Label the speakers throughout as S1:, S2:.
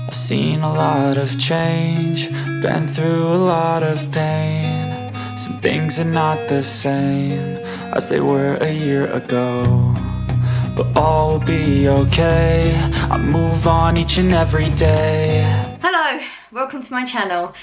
S1: I've seen a lot of change, been through a lot of pain. Some things are not the same as they were a year ago, but all will be okay. I move on each and every day.
S2: Hello, welcome to my channel.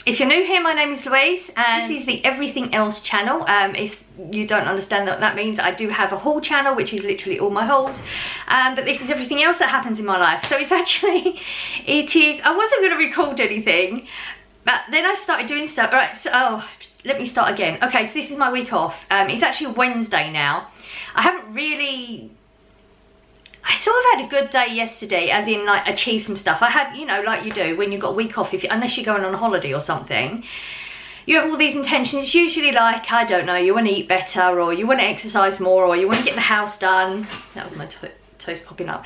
S2: If you're new here, my name is Louise and this is the Everything Else channel. If you don't understand what that means, I do have a haul channel which is literally all my hauls, but this is everything else that happens in my life. So it's actually, I wasn't going to record anything, but then I started doing stuff. Right, so let me start again. Okay, so this is my week off. It's actually Wednesday now. I sort of had a good day yesterday, as in like achieve some stuff. I had, you know, like you do when you've got a week off, unless you're going on a holiday or something, you have all these intentions. It's usually like, I don't know, you want to eat better, or you want to exercise more, or you want to get the house done. That was my toast popping up.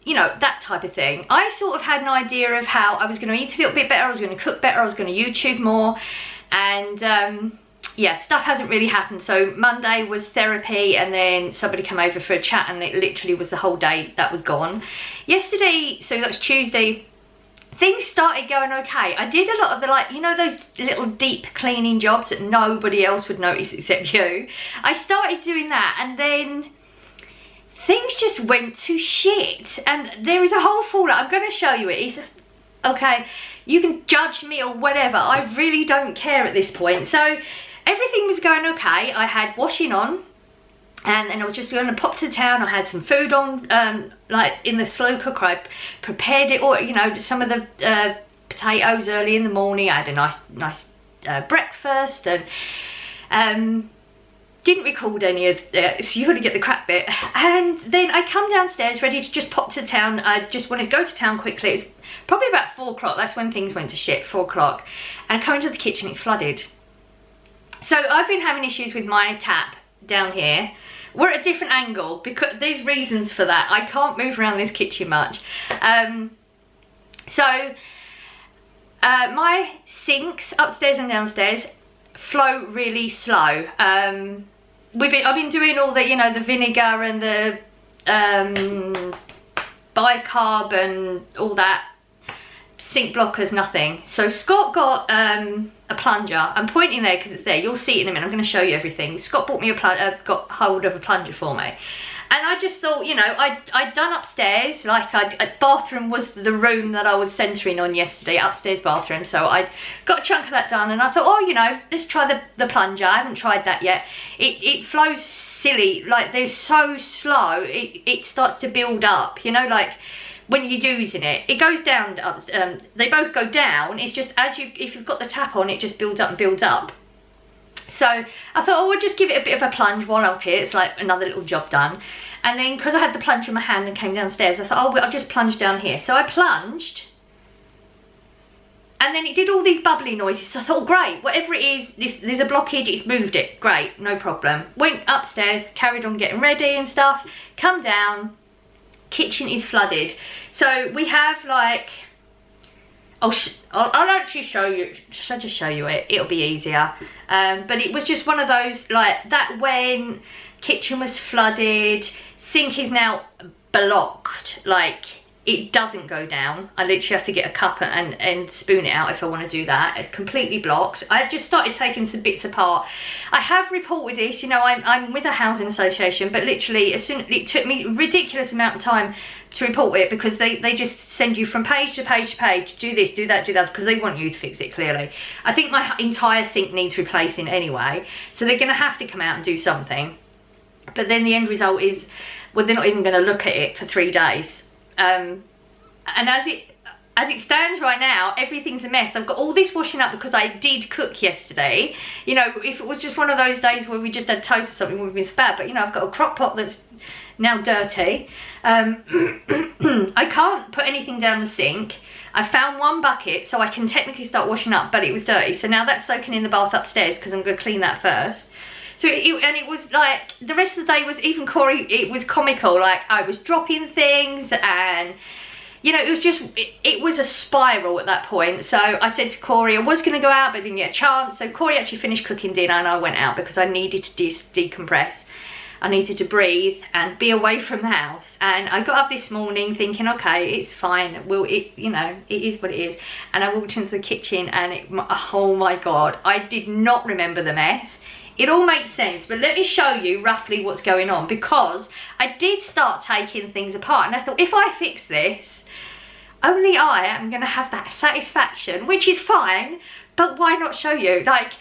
S2: You know, that type of thing. I sort of had an idea of how I was going to eat a little bit better, I was going to cook better, I was going to YouTube more, and yeah, stuff hasn't really happened. So Monday was therapy, and then somebody came over for a chat, and it literally was the whole day that was gone. Yesterday, so that was Tuesday, things started going okay. I did a lot of the, like, you know, those little deep cleaning jobs that nobody else would notice except you. I started doing that, and then things just went to shit. And there is a whole fallout. I'm going to show you it. It's okay, you can judge me or whatever. I really don't care at this point. So everything was going okay. I had washing on, and then I was just going to pop to town. I had some food on, like in the slow cooker. I prepared it, or you know, some of the potatoes early in the morning. I had a nice breakfast, and didn't record any of it, so you got to get the crap bit. And then I come downstairs ready to just pop to town. I just wanted to go to town quickly. It's probably about 4 o'clock. That's when things went to shit, 4 o'clock. And I come into the kitchen, it's flooded. So I've been having issues with my tap down here. We're at a different angle because there's reasons for that. I can't move around this kitchen much. My sinks upstairs and downstairs flow really slow. I've been doing all the, you know, the vinegar and the bicarb and all that. Sink blockers, nothing. So Scott got a plunger. I'm pointing there because it's there. You'll see it in a minute. I'm going to show you everything. Scott bought me got hold of a plunger for me. And I just thought, you know, I'd done upstairs, like bathroom was the room that I was centering on yesterday, upstairs bathroom. So I got a chunk of that done, and I thought, oh, you know, let's try the plunger. I haven't tried that yet. It flows silly, like they're so slow, it starts to build up, you know, like when you're using it, it goes down, they both go down. It's just if you've got the tap on, it just builds up and builds up. So I thought, oh, we'll just give it a bit of a plunge while I'm up here. It's like another little job done. And then because I had the plunger in my hand and came downstairs, I thought, oh, I'll just plunge down here. So I plunged, and then it did all these bubbly noises. So I thought, oh, great, whatever it is, there's a blockage, it's moved it. Great, no problem. Went upstairs, carried on getting ready and stuff. Come down, kitchen is flooded. So we have like, I'll actually show you. Should I just show you it? It'll be easier. But it was just one of those, like that, when kitchen was flooded, sink is now blocked. Like it doesn't go down. I literally have to get a cup and spoon it out if I want to do that. It's completely blocked. I've just started taking some bits apart. I have reported this, you know, I'm with a housing association, but literally it took me a ridiculous amount of time to report it, because they just send you from page to page to page, do this, do that, because they want you to fix it, clearly. I think my entire sink needs replacing anyway, so they're going to have to come out and do something. But then the end result is, well, they're not even going to look at it for 3 days. And as it stands right now, everything's a mess. I've got all this washing up because I did cook yesterday. You know, if it was just one of those days where we just had toast or something, it would have been spare. But, you know, I've got a crock pot that's now dirty. I can't put anything down the sink. I found one bucket, so I can technically start washing up, but it was dirty. So now that's soaking in the bath upstairs, because I'm going to clean that first. So it was like, the rest of the day was, even Corey, it was comical. Like I was dropping things, and you know, it was just, it was a spiral at that point. So I said to Corey, I was going to go out, but didn't get a chance. So Corey actually finished cooking dinner, and I went out because I needed to decompress. I needed to breathe and be away from the house. And I got up this morning thinking, okay, it's fine. Well, you know, it is what it is. And I walked into the kitchen and oh my God, I did not remember the mess. It all makes sense, but let me show you roughly what's going on, because I did start taking things apart and I thought, if I fix this, only I am going to have that satisfaction, which is fine, but why not show you? Like,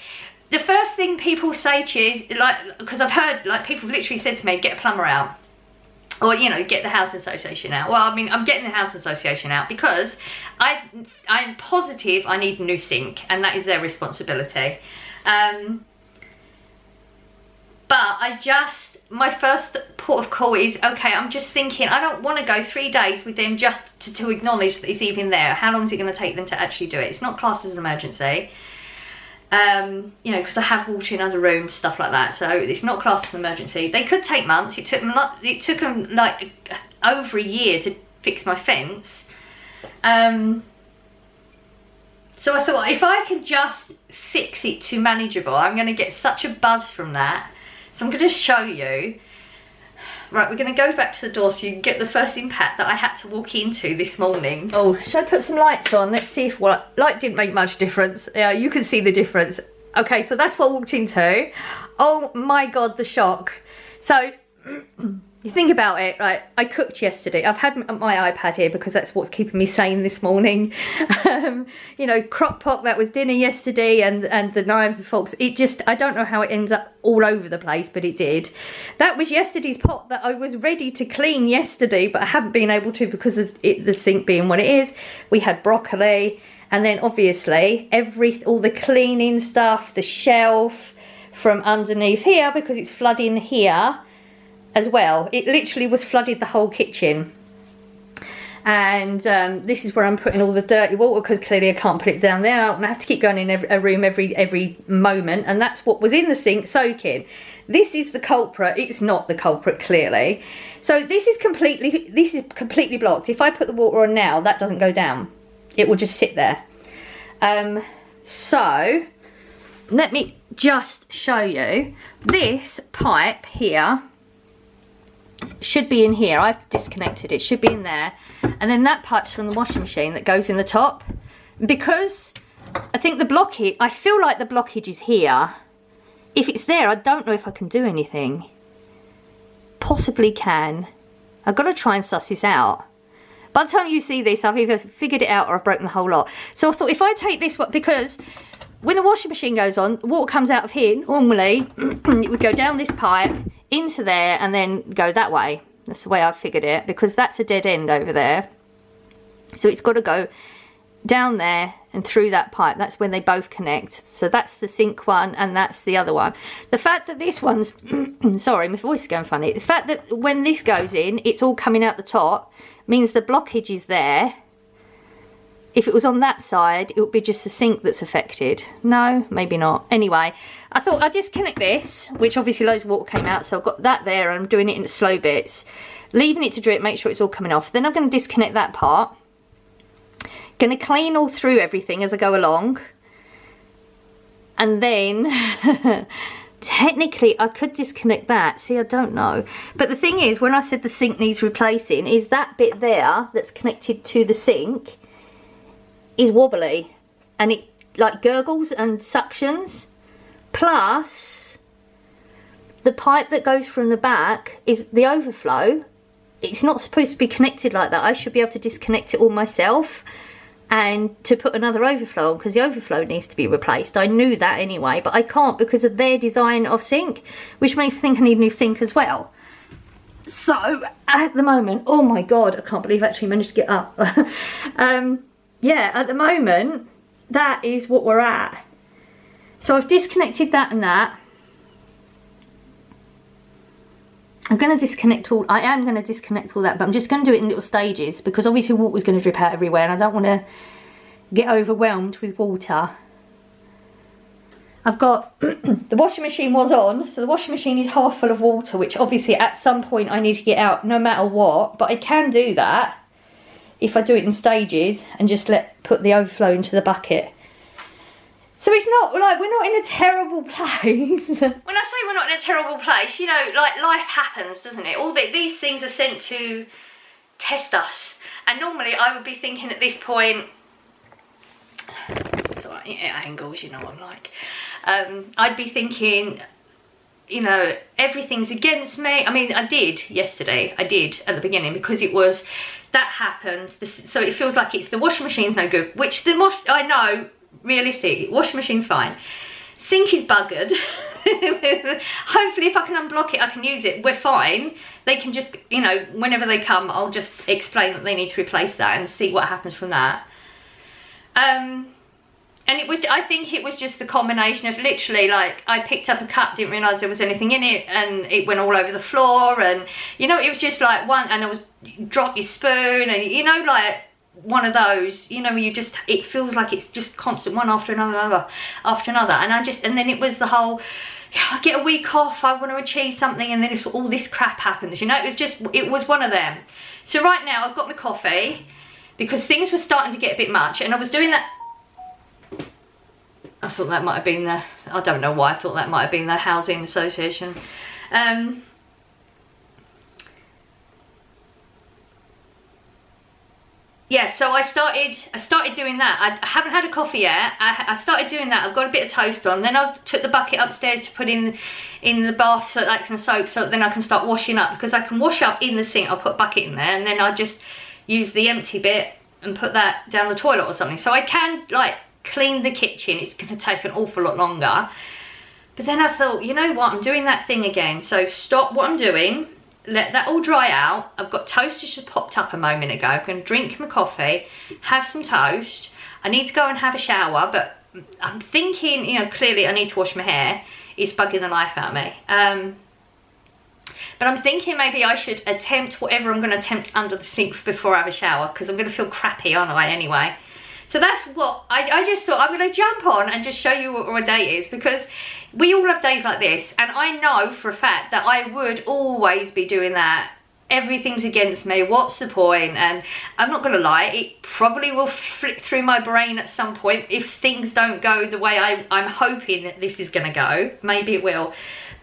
S2: the first thing people say to you is, like, because I've heard, like, people have literally said to me, get a plumber out. Or, you know, get the housing association out. Well, I mean, I'm getting the housing association out because I'm positive I need a new sink, and that is their responsibility. But my first port of call is, okay, I'm just thinking, I don't want to go 3 days with them just to acknowledge that it's even there. How long is it going to take them to actually do it? It's not classed as an emergency. You know, because I have water in other rooms, stuff like that. So it's not classed as an emergency. They could take months. It took them like over a year to fix my fence. So I thought, if I can just fix it to manageable, I'm going to get such a buzz from that. So I'm going to show you. Right, we're going to go back to the door so you can get the first impact that I had to walk into this morning. Oh, should I put some lights on? Let's see if light didn't make much difference. Yeah, you can see the difference. Okay, so that's what I walked into. Oh my God, the shock. So you think about it, right? I cooked yesterday. I've had my iPad here because that's what's keeping me sane this morning. You know, crock pot, that was dinner yesterday, and the knives and forks. It just, I don't know how it ends up all over the place, but it did. That was yesterday's pot that I was ready to clean yesterday, but I haven't been able to because of the sink being what it is. We had broccoli, and then obviously all the cleaning stuff, the shelf from underneath here, because it's flooding here as well. It literally was flooded the whole kitchen. And this is where I'm putting all the dirty water, because clearly I can't put it down there. I don't have to keep going in a room every moment, and that's what was in the sink soaking. This is the culprit. It's not the culprit, clearly. So this is completely blocked. If I put the water on now, that doesn't go down. It will just sit there. So let me just show you. This pipe here should be in here. I've disconnected it. Should be in there. And then that pipe's from the washing machine that goes in the top. Because I think the blockage, I feel like the blockage is here. If it's there, I don't know if I can do anything. Possibly can. I've got to try and suss this out. By the time you see this, I've either figured it out or I've broken the whole lot. So I thought, if I take this one, because when the washing machine goes on, water comes out of here. Normally, it would go down this pipe, into there, and then go that way. That's the way I've figured it, because that's a dead end over there. So it's got to go down there and through that pipe. That's when they both connect. So that's the sink one, and that's the other one. The fact that this one's sorry, my voice is going funny. The fact that when this goes in, it's all coming out the top, means the blockage is there. If it was on that side, it would be just the sink that's affected. No, maybe not. Anyway, I thought I'd disconnect this, which obviously loads of water came out, so I've got that there, and I'm doing it in slow bits. Leaving it to drip, make sure it's all coming off. Then I'm going to disconnect that part. Going to clean all through everything as I go along. And then, technically, I could disconnect that. See, I don't know. But the thing is, when I said the sink needs replacing, is that bit there that's connected to the sink is wobbly, and it like gurgles and suctions. Plus the pipe that goes from the back is the overflow. It's not supposed to be connected like that. I should be able to disconnect it all myself and to put another overflow on, because the overflow needs to be replaced. I knew that anyway, but I can't because of their design of sink, which makes me think I need a new sink as well. So at the moment, oh my God, I can't believe I actually managed to get up. Yeah, at the moment, that is what we're at. So I've disconnected that and that. I'm going to disconnect all, I am going to disconnect all that, but I'm just going to do it in little stages, because obviously water's going to drip out everywhere and I don't want to get overwhelmed with water. I've got, the washing machine was on, so the washing machine is half full of water, which obviously at some point I need to get out no matter what, but I can do that if I do it in stages and just put the overflow into the bucket. So it's not like we're not in a terrible place. When I say we're not in a terrible place, you know, like life happens, doesn't it? These things are sent to test us. And normally I would be thinking at this point, it's all right, angles, you know what I'm like. I'd be thinking, you know, everything's against me. I mean, I did yesterday. I did at the beginning because it was, that happened. So it feels like it's the washing machine's no good, which I know, realistic, washing machine's fine. Sink is buggered. Hopefully if I can unblock it, I can use it. We're fine. They can just, you know, whenever they come, I'll just explain that they need to replace that and see what happens from that. And it was, I think it was just the combination of literally, like, I picked up a cup, didn't realise there was anything in it, and it went all over the floor, and, you know, it was just like one, and it was, drop your spoon, and, you know, like, one of those, you know, where you just, it feels like it's just constant, one after another, after another, and then it was the whole, yeah, I get a week off, I want to achieve something, and then it's, all this crap happens, you know, it was one of them. So right now, I've got my coffee, because things were starting to get a bit much, and I was doing that. I thought that might have been the, I don't know why I thought that might have been the housing association. Yeah, so I started doing that. I haven't had a coffee yet. I started doing that. I've got a bit of toast on. Then I took the bucket upstairs to put in the bath so that I can soak, so then I can start washing up, because I can wash up in the sink. I'll put a bucket in there, and then I just use the empty bit and put that down the toilet or something. So I can, like, clean the kitchen. It's going to take an awful lot longer. But then I thought, you know what, I'm doing that thing again. So stop what I'm doing, let that all dry out. I've got toast just popped up a moment ago. I'm going to drink my coffee, have some toast. I need to go and have a shower, but I'm thinking, you know, clearly I need to wash my hair. It's bugging the life out of me. But I'm thinking maybe I should attempt whatever I'm going to attempt under the sink before I have a shower, because I'm going to feel crappy, aren't I, anyway? So that's what, I just thought I'm going to jump on and just show you what my day is, because we all have days like this, and I know for a fact that I would always be doing that. Everything's against me, what's the point? And I'm not going to lie, it probably will flick through my brain at some point if things don't go the way I'm hoping that this is going to go. Maybe it will.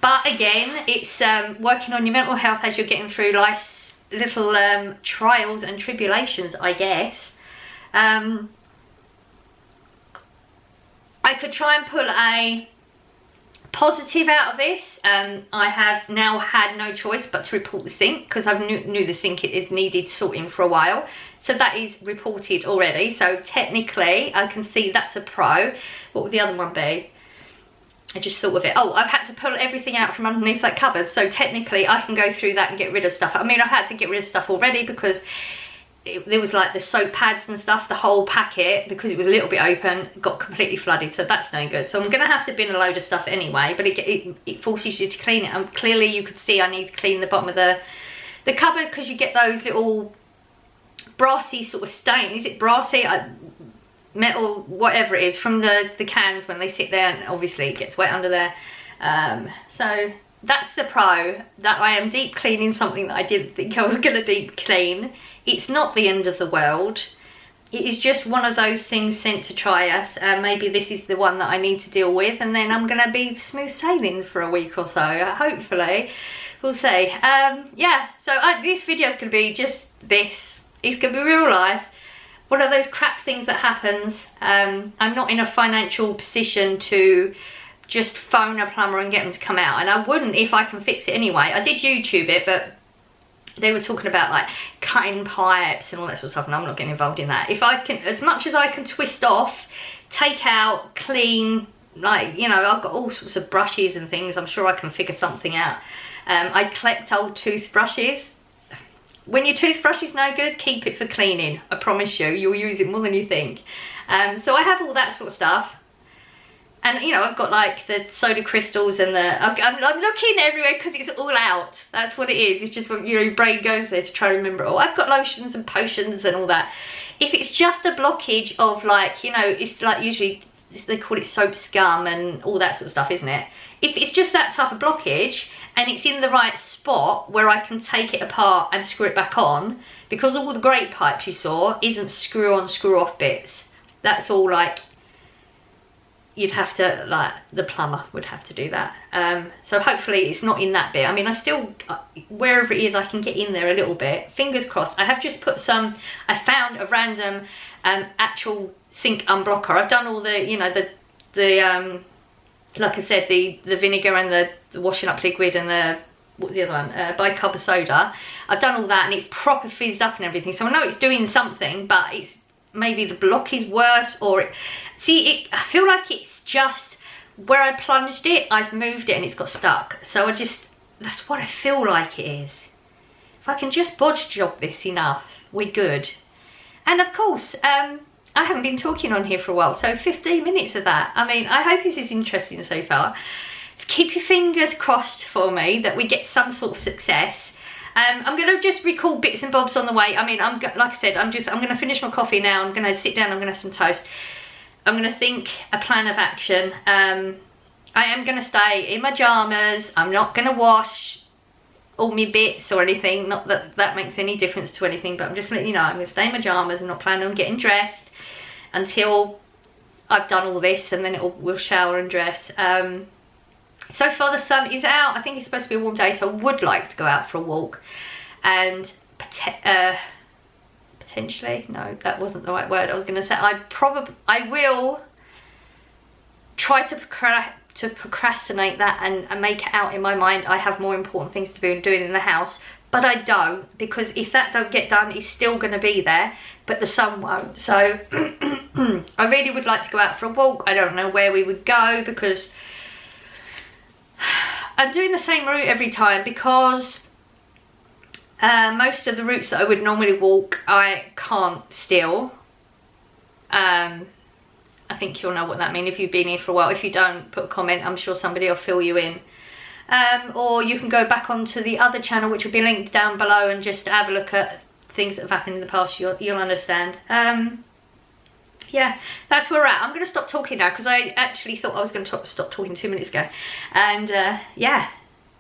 S2: But again, it's working on your mental health as you're getting through life's little trials and tribulations, I guess. I could try and pull a positive out of this. I have now had no choice but to report the sink, because I knew the sink is needed sorting for a while. So that is reported already. So technically, I can see that's a pro. What would the other one be? I just thought of it. Oh, I've had to pull everything out from underneath that cupboard. So technically, I can go through that and get rid of stuff. I mean, I had to get rid of stuff already, because there was like the soap pads and stuff, the whole packet, because it was a little bit open, got completely flooded, so that's no good. So I'm going to have to bin a load of stuff anyway, but it forces you to clean it. And clearly you could see I need to clean the bottom of the cupboard, because you get those little brassy sort of stain. Is it brassy? Metal, whatever it is, from the cans when they sit there, and obviously it gets wet under there. So that's the pro, that I am deep cleaning something that I didn't think I was going to deep clean. It's not the end of the world. It is just one of those things sent to try us. Maybe this is the one that I need to deal with, and then I'm going to be smooth sailing for a week or so, hopefully. We'll see. Yeah, so this video is going to be just this. It's going to be real life. One of those crap things that happens. I'm not in a financial position to just phone a plumber and get them to come out, and I wouldn't if I can fix it anyway. I did YouTube it, but they were talking about like cutting pipes and all that sort of stuff, and I'm not getting involved in that. If I can, as much as I can twist off, take out, clean, like, you know, I've got all sorts of brushes and things, I'm sure I can figure something out. I collect old toothbrushes. When your toothbrush is no good, keep it for cleaning. I promise you, you'll use it more than you think. So I have all that sort of stuff. And, you know, I've got like the soda crystals and I'm looking everywhere because it's all out. That's what it is. It's just when your brain goes there to try to remember it all. I've got lotions and potions and all that. If it's just a blockage of, like, you know, it's like usually they call it soap scum and all that sort of stuff, isn't it? If it's just that type of blockage and it's in the right spot where I can take it apart and screw it back on, because all the grate pipes you saw isn't screw on, screw off bits. That's all like, you'd have to, like, the plumber would have to do that. So hopefully it's not in that bit. I mean, I still, wherever it is, I can get in there a little bit. Fingers crossed. I have just put some, I found a random actual sink unblocker. I've done all the, you know, the like I said, the vinegar and the washing up liquid and the, what was the other one? Bicarb soda. I've done all that and it's proper fizzed up and everything. So I know it's doing something, but it's, maybe the block is worse, or I feel like it's just where I plunged it, I've moved it and it's got stuck. So that's what I feel like it is. If I can just bodge job this enough, we're good. And of course, I haven't been talking on here for a while, so 15 minutes of that. I mean, I hope this is interesting so far. Keep your fingers crossed for me that we get some sort of success. I'm going to just record bits and bobs on the way. I mean, like I said, I'm going to finish my coffee now. I'm going to sit down, I'm going to have some toast. I'm going to think a plan of action. I am going to stay in my pyjamas. I'm not going to wash all my bits or anything. Not that that makes any difference to anything, but I'm just letting you know, I'm going to stay in my pyjamas and not planning on getting dressed until I've done all this, and then we'll shower and dress. So far the sun is out. I think it's supposed to be a warm day, so I would like to go out for a walk. And potentially, no, that wasn't the right word I was going to say. I will try to procrastinate that and make it out in my mind. I have more important things to be doing in the house, but I don't, because if that don't get done, it's still going to be there, but the sun won't. So I really would like to go out for a walk. I don't know where we would go, because I'm doing the same route every time, because most of the routes that I would normally walk I can't still. I think you'll know what that means if you've been here for a while. If you don't, put a comment, I'm sure somebody will fill you in. Or you can go back onto the other channel, which will be linked down below, and just have a look at things that have happened in the past. You'll understand. Yeah, that's where we're at. I'm going to stop talking now, because I actually thought I was going to stop talking 2 minutes ago. And yeah,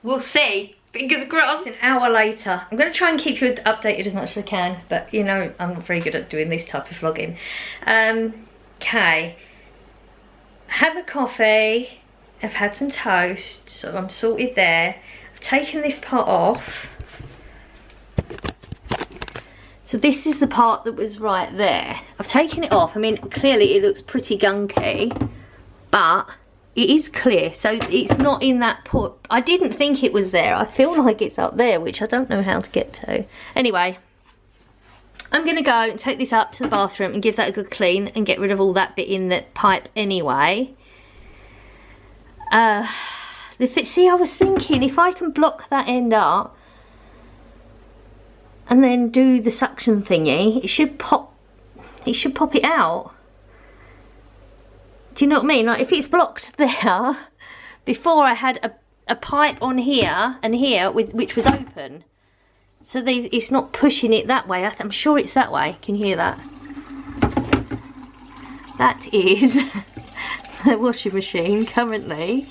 S2: we'll see. Fingers crossed. An hour later. I'm going to try and keep you updated as much as I can, but you know, I'm not very good at doing this type of vlogging. Okay. Had my coffee. I've had some toast, so I'm sorted there. I've taken this part off. So this is the part that was right there. I've taken it off. I mean, clearly it looks pretty gunky, but it is clear. So it's not in that pot. I didn't think it was there. I feel like it's up there, which I don't know how to get to. Anyway, I'm going to go and take this up to the bathroom and give that a good clean and get rid of all that bit in the pipe anyway. See, I was thinking if I can block that end up, and then do the suction thingy, it should pop it out. Do you know what I mean? Like if it's blocked there, before I had a pipe on here and here which was open. So it's not pushing it that way. I'm sure it's that way. Can you hear that? That is the washing machine currently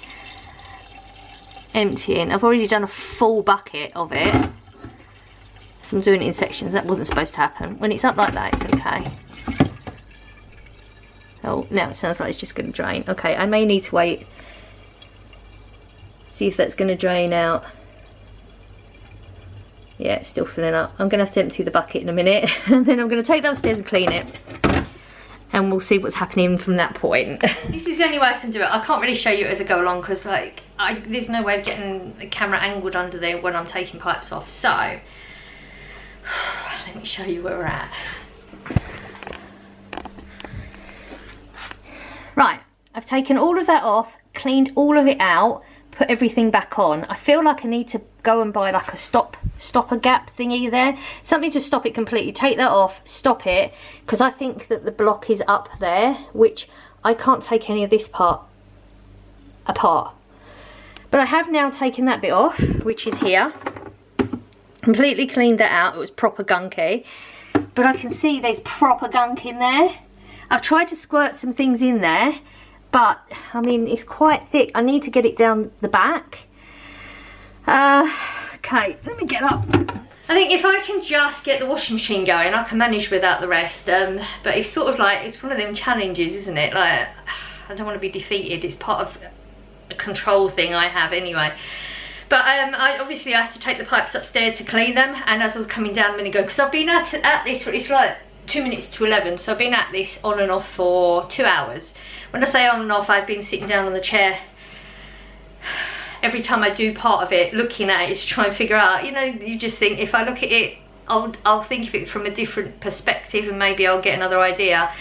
S2: emptying. I've already done a full bucket of it. So I'm doing it in sections. That wasn't supposed to happen. When it's up like that, it's okay. Oh, now it sounds like it's just going to drain. Okay, I may need to wait. See if that's going to drain out. Yeah, it's still filling up. I'm going to have to empty the bucket in a minute. And then I'm going to take that upstairs and clean it. And we'll see what's happening from that point. This is the only way I can do it. I can't really show you as I go along, because like, there's no way of getting the camera angled under there when I'm taking pipes off. So let me show you where we're at. Right, I've taken all of that off, cleaned all of it out, put everything back on. I feel like I need to go and buy like a stopper gap thingy there, something to stop it completely. Take that off, stop it, because I think that the block is up there, which I can't take any of this part apart. But I have now taken that bit off, which is here. Completely cleaned that out. It was proper gunky, but I can see there's proper gunk in there. I've tried to squirt some things in there, but I mean, it's quite thick. I need to get it down the back. Okay, let me get up. I think if I can just get the washing machine going, I can manage without the rest. But it's sort of like, it's one of them challenges, isn't it? Like, I don't want to be defeated. It's part of a control thing I have anyway. But I obviously have to take the pipes upstairs to clean them, and as I was coming down a minute ago, because I've been at this, it's like 2 minutes to 11, so I've been at this on and off for 2 hours. When I say on and off, I've been sitting down on the chair every time I do part of it, looking at it to try and figure out, you know, you just think, if I look at it, I'll think of it from a different perspective, and maybe I'll get another idea.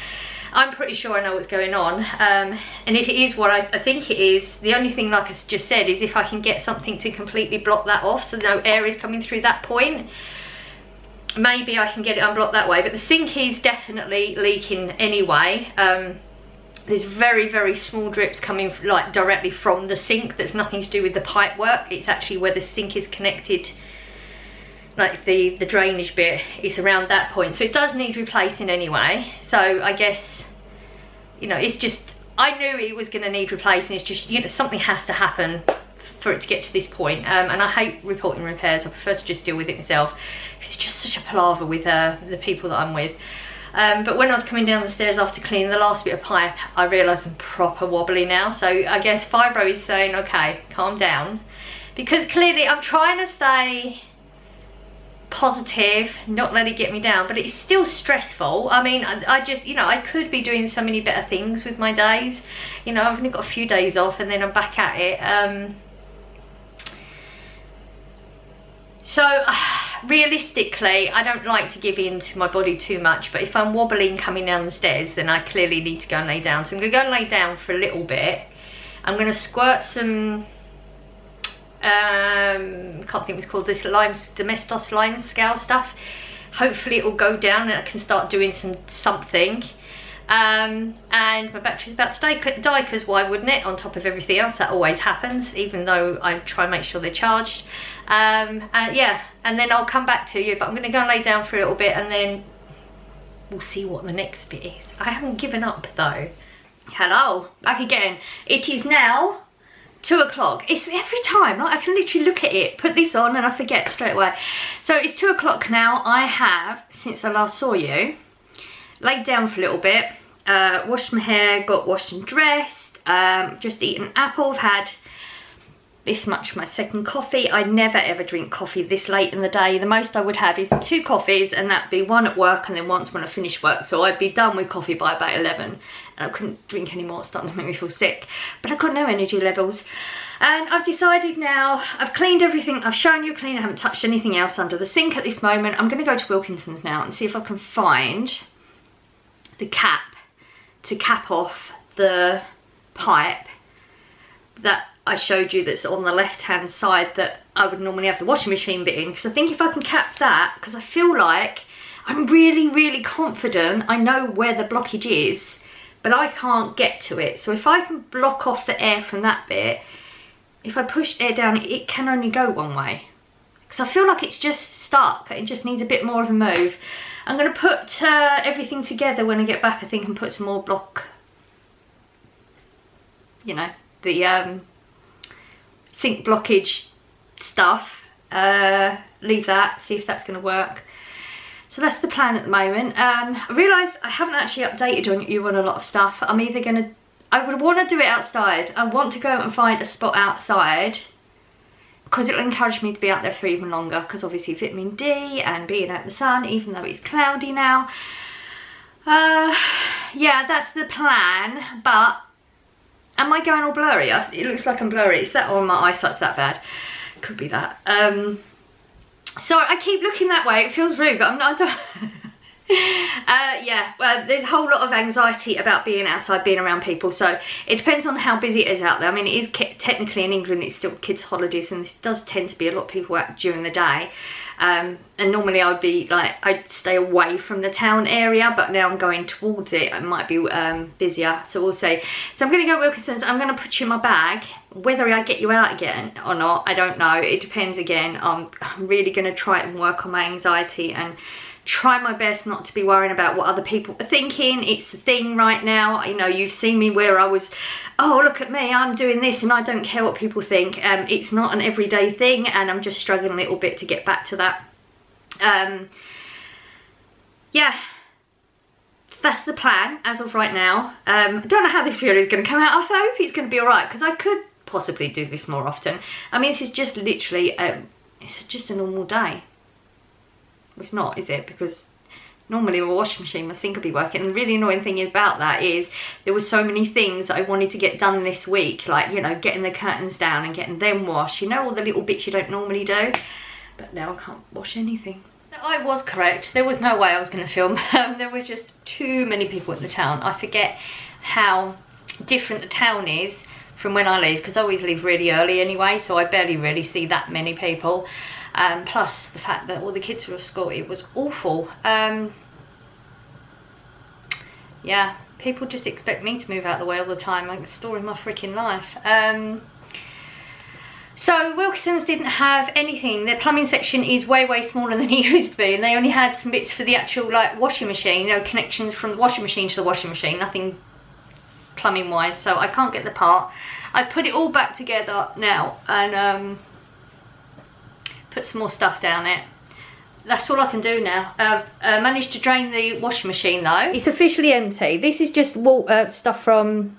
S2: I'm pretty sure I know what's going on, and if it is what I think it is, the only thing, like I just said, is if I can get something to completely block that off so no air is coming through that point, maybe I can get it unblocked that way. But the sink is definitely leaking anyway. There's very, very small drips coming like directly from the sink. That's nothing to do with the pipe work. It's actually where the sink is connected, like the drainage bit is around that point, so it does need replacing anyway. So I guess, you know, it's just, I knew it was going to need replacing. It's just, you know, something has to happen for it to get to this point. And I hate reporting repairs. I prefer to just deal with it myself. It's just such a palaver with the people that I'm with. But when I was coming down the stairs after cleaning the last bit of pipe, I realised I'm proper wobbly now. So I guess fibro is saying, okay, calm down, because clearly I'm trying to stay positive, not let it get me down, but it's still stressful. I mean, I just, you know, I could be doing so many better things with my days. You know, I've only got a few days off and then I'm back at it. So realistically, I don't like to give in to my body too much, but if I'm wobbling coming down the stairs, then I clearly need to go and lay down. So I'm going to go and lay down for a little bit. I'm going to squirt some can't think what it's called, this Domestos lime scale stuff. Hopefully it will go down and I can start doing something. And my battery's about to die, because why wouldn't it, on top of everything else? That always happens, even though I try and make sure they're charged. Yeah, and then I'll come back to you, but I'm going to go and lay down for a little bit and then we'll see what the next bit is. I haven't given up though. Hello, back again. It is now 2 o'clock. It's every time, like, I can literally look at it, put this on and I forget straight away. So it's 2 o'clock now. I have, since I last saw you, laid down for a little bit, washed my hair, got washed and dressed, just eaten an apple. I've had this much my second coffee. I never ever drink coffee this late in the day. The most I would have is 2 coffees, and that'd be one at work and then once when I finish work. So I'd be done with coffee by about 11 and I couldn't drink anymore. It's starting to make me feel sick, but I've got no energy levels. And I've decided now, I've cleaned everything, I've shown you clean, I haven't touched anything else under the sink at this moment. I'm going to go to Wilkinson's now and see if I can find the cap to cap off the pipe that I showed you that's on the left hand side that I would normally have the washing machine bit in, because I think if I can cap that, because I feel like I'm really confident I know where the blockage is, but I can't get to it. So if I can block off the air from that bit, if I push air down, it can only go one way, because I feel like it's just stuck. It just needs a bit more of a move. I'm going to put everything together when I get back, I think, and put some more block, you know, the sink blockage stuff. Leave that, see if that's going to work. So that's the plan at the moment. I realised I haven't actually updated you on a lot of stuff. I'm either going to, I would want to do it outside. I want to go and find a spot outside, because it'll encourage me to be out there for even longer, because obviously vitamin D and being out in the sun, even though it's cloudy now. Yeah, that's the plan. But am I going all blurry? It looks like I'm blurry. Is that, or my eyesight's that bad? Could be that. So I keep looking that way. It feels rude, but I'm not. Yeah, well, there's a whole lot of anxiety about being outside, being around people. So it depends on how busy it is out there. I mean, it is technically in England, it's still kids' holidays, and this does tend to be a lot of people out during the day. And normally I would be like, I'd stay away from the town area, but now I'm going towards it. It might be busier, so we'll see. So I'm going to go to Wilkinson's. I'm going to put you in my bag. Whether I get you out again or not, I don't know. It depends again. I'm really going to try and work on my anxiety and try my best not to be worrying about what other people are thinking. It's the thing right now. You know, you've seen me where I was, oh, look at me, I'm doing this and I don't care what people think. It's not an everyday thing, and I'm just struggling a little bit to get back to that. Yeah, that's the plan as of right now. I don't know how this video is going to come out. I hope it's going to be alright, because I could possibly do this more often. I mean, this is just literally, it's just a normal day. It's not, is it? Because normally with a washing machine, my sink will be working. And the really annoying thing about that is there were so many things that I wanted to get done this week. Like, you know, getting the curtains down and getting them washed. You know, all the little bits you don't normally do. But now I can't wash anything. I was correct. There was no way I was going to film. There was just too many people at the town. I forget how different the town is from when I leave, because I always leave really early anyway, so I barely really see that many people. Plus the fact that all the kids were off school, it was awful. Yeah, people just expect me to move out of the way all the time, like the story of my freaking life. So Wilkinson's didn't have anything. Their plumbing section is way smaller than it used to be, and they only had some bits for the actual like washing machine, you know, connections from the washing machine to the washing machine, nothing plumbing wise, so I can't get the part. I've put it all back together now and put some more stuff down it. That's all I can do now. I've managed to drain the washing machine though. It's officially empty. This is just water, stuff from,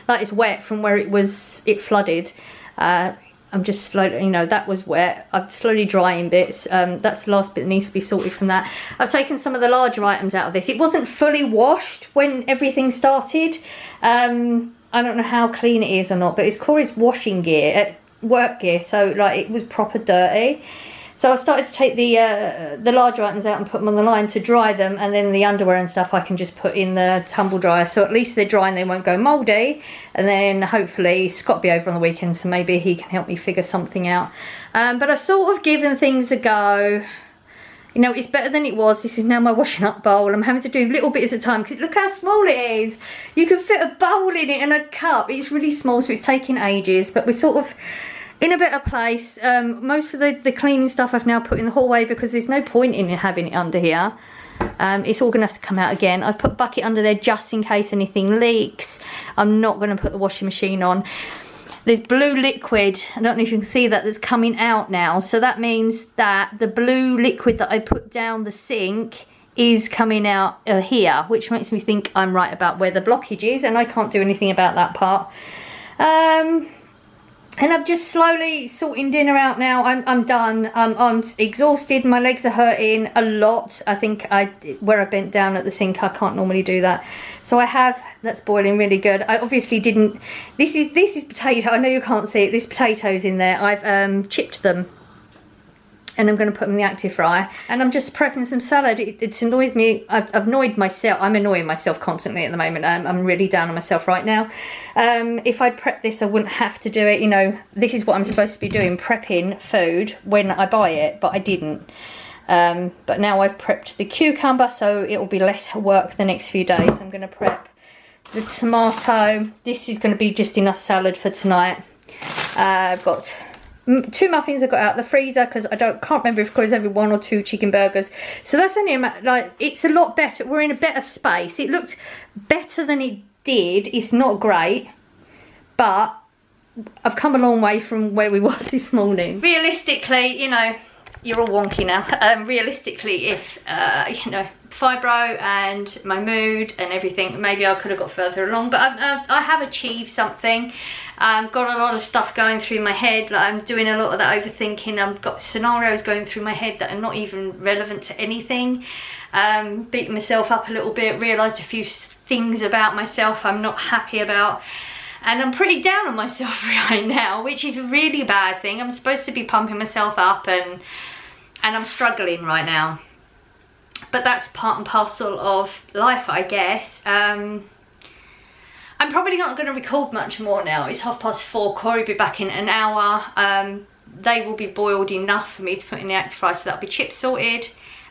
S2: like, it's wet from where it flooded. I'm just slowly, you know, that was wet. I'm slowly drying bits. That's the last bit that needs to be sorted from that. I've taken some of the larger items out of this. It wasn't fully washed when everything started. I don't know how clean it is or not, but it's Corey's washing gear, work gear, so like it was proper dirty. So I started to take the larger items out and put them on the line to dry them, and then the underwear and stuff I can just put in the tumble dryer, so at least they're dry and they won't go mouldy. And then hopefully Scott will be over on the weekend, so maybe he can help me figure something out. But I've sort of given things a go. You know, it's better than it was. This is now my washing up bowl. I'm having to do little bits at a time because look how small it is. You can fit a bowl in it and a cup. It's really small, so it's taking ages, but we're sort of in a better place. Most of the cleaning stuff I've now put in the hallway because there's no point in having it under here. It's all going to have to come out again. I've put a bucket under there just in case anything leaks. I'm not going to put the washing machine on. There's blue liquid, I don't know if you can see that, that's coming out now. So that means that the blue liquid that I put down the sink is coming out here, which makes me think I'm right about where the blockage is, and I can't do anything about that part. And I'm just slowly sorting dinner out now. I'm done. I'm exhausted. My legs are hurting a lot. I think where I bent down at the sink, I can't normally do that. So I have, that's boiling really good. I obviously didn't, this is potato. I know you can't see it. There's potatoes in there. I've chipped them. And I'm going to put them in the active fryer. And I'm just prepping some salad. It's annoyed me. I've annoyed myself. I'm annoying myself constantly at the moment. I'm really down on myself right now. If I'd prepped this, I wouldn't have to do it. You know, this is what I'm supposed to be doing, prepping food when I buy it, but I didn't. But now I've prepped the cucumber, so it will be less work the next few days. I'm going to prep the tomato. This is going to be just enough salad for tonight. I've got 2 muffins I got out of the freezer because I can't remember if there's every 1 or 2 chicken burgers. So that's only like, it's a lot better. We're in a better space. It looks better than it did. It's not great, but I've come a long way from where we was this morning. Realistically, you know, you're all wonky now. Realistically, if you know, fibro and my mood and everything, maybe I could have got further along, but I have achieved something. Got a lot of stuff going through my head. Like, I'm doing a lot of that overthinking. I've got scenarios going through my head that are not even relevant to anything. Beating myself up a little bit, realised a few things about myself I'm not happy about. And I'm pretty down on myself right now, which is a really bad thing. I'm supposed to be pumping myself up, and I'm struggling right now. But that's part and parcel of life, I guess. I'm probably not going to record much more now. It's 4:30. Corey will be back in an hour. They will be boiled enough for me to put in the active fryer, so that'll be chips sorted.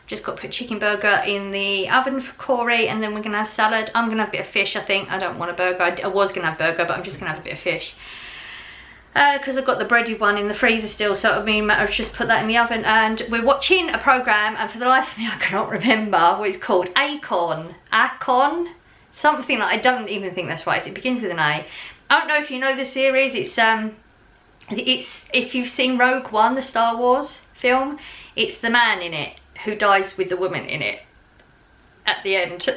S2: Just got to put chicken burger in the oven for Corey, and then we're going to have salad. I'm going to have a bit of fish, I think. I don't want a burger. I was going to have burger, but I'm just going to have a bit of fish. Because I've got the breaded one in the freezer still, so it'll be a matter of just put that in the oven. And we're watching a programme, and for the life of me, I cannot remember what it's called. Akon? Something like, I don't even think that's right. It begins with an A. I don't know if you know the series. It's if you've seen Rogue One, the Star Wars film, it's the man in it who dies with the woman in it at at the end.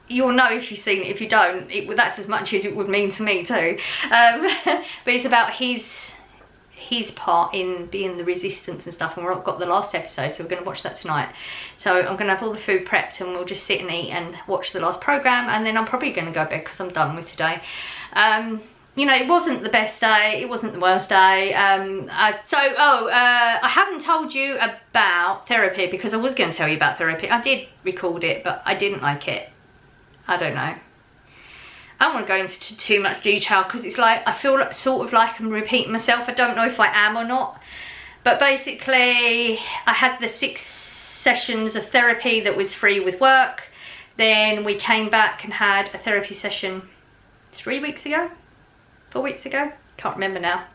S2: You'll know if you've seen it. If you don't, that's as much as it would mean to me too. But it's about his part in being the resistance and stuff, and we've got the last episode, so we're going to watch that tonight. So I'm going to have all the food prepped and we'll just sit and eat and watch the last programme, and then I'm probably going to go to bed because I'm done with today. You know, it wasn't the best day, it wasn't the worst day. I haven't told you about therapy, because I was going to tell you about therapy. I did record it, but I didn't like it. I don't know. I don't want to go into too much detail, because it's like, I feel like, sort of like I'm repeating myself. I don't know if I am or not. But basically, I had the 6 sessions of therapy that was free with work. Then we came back and had a therapy session 3 weeks ago? 4 weeks ago? Can't remember now.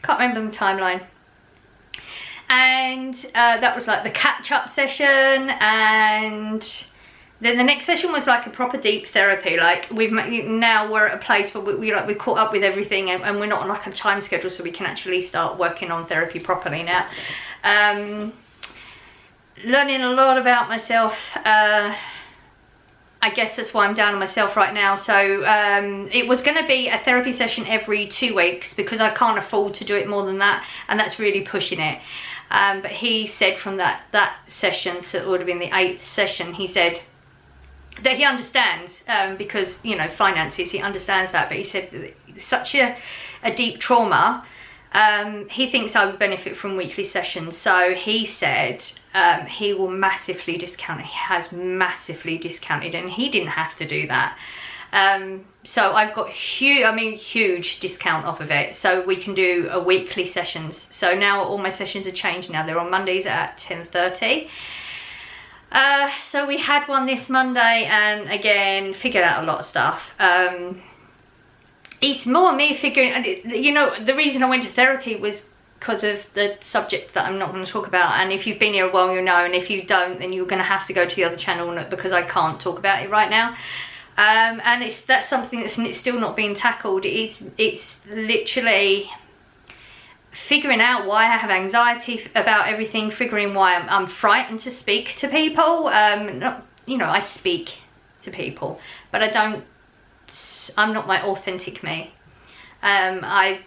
S2: Can't remember the timeline. And that was like the catch-up session, and then the next session was like a proper deep therapy. Like now we're at a place where we caught up with everything, and we're not on like a time schedule, so we can actually start working on therapy properly now. Learning a lot about myself. I guess that's why I'm down on myself right now. So it was going to be a therapy session every 2 weeks, because I can't afford to do it more than that, and that's really pushing it. But he said from that session, so it would have been the 8th session, he said that he understands, because, you know, finances, he understands that, but he said such a deep trauma, he thinks I would benefit from weekly sessions. So he said he will massively discount it. He has massively discounted, and he didn't have to do that. So I've got huge discount off of it, so we can do a weekly sessions. So now all my sessions are changed now. They're on Mondays at 10:30. So we had one this Monday, and again figured out a lot of stuff. It's more me figuring, you know, the reason I went to therapy was because of the subject that I'm not going to talk about. And if you've been here a while, you'll know, and if you don't, then you're going to have to go to the other channel, because I can't talk about it right now. And that's something that's still not being tackled. It's literally figuring out why I have anxiety about everything, figuring why I'm frightened to speak to people. You know, I speak to people, but I'm not my authentic me. I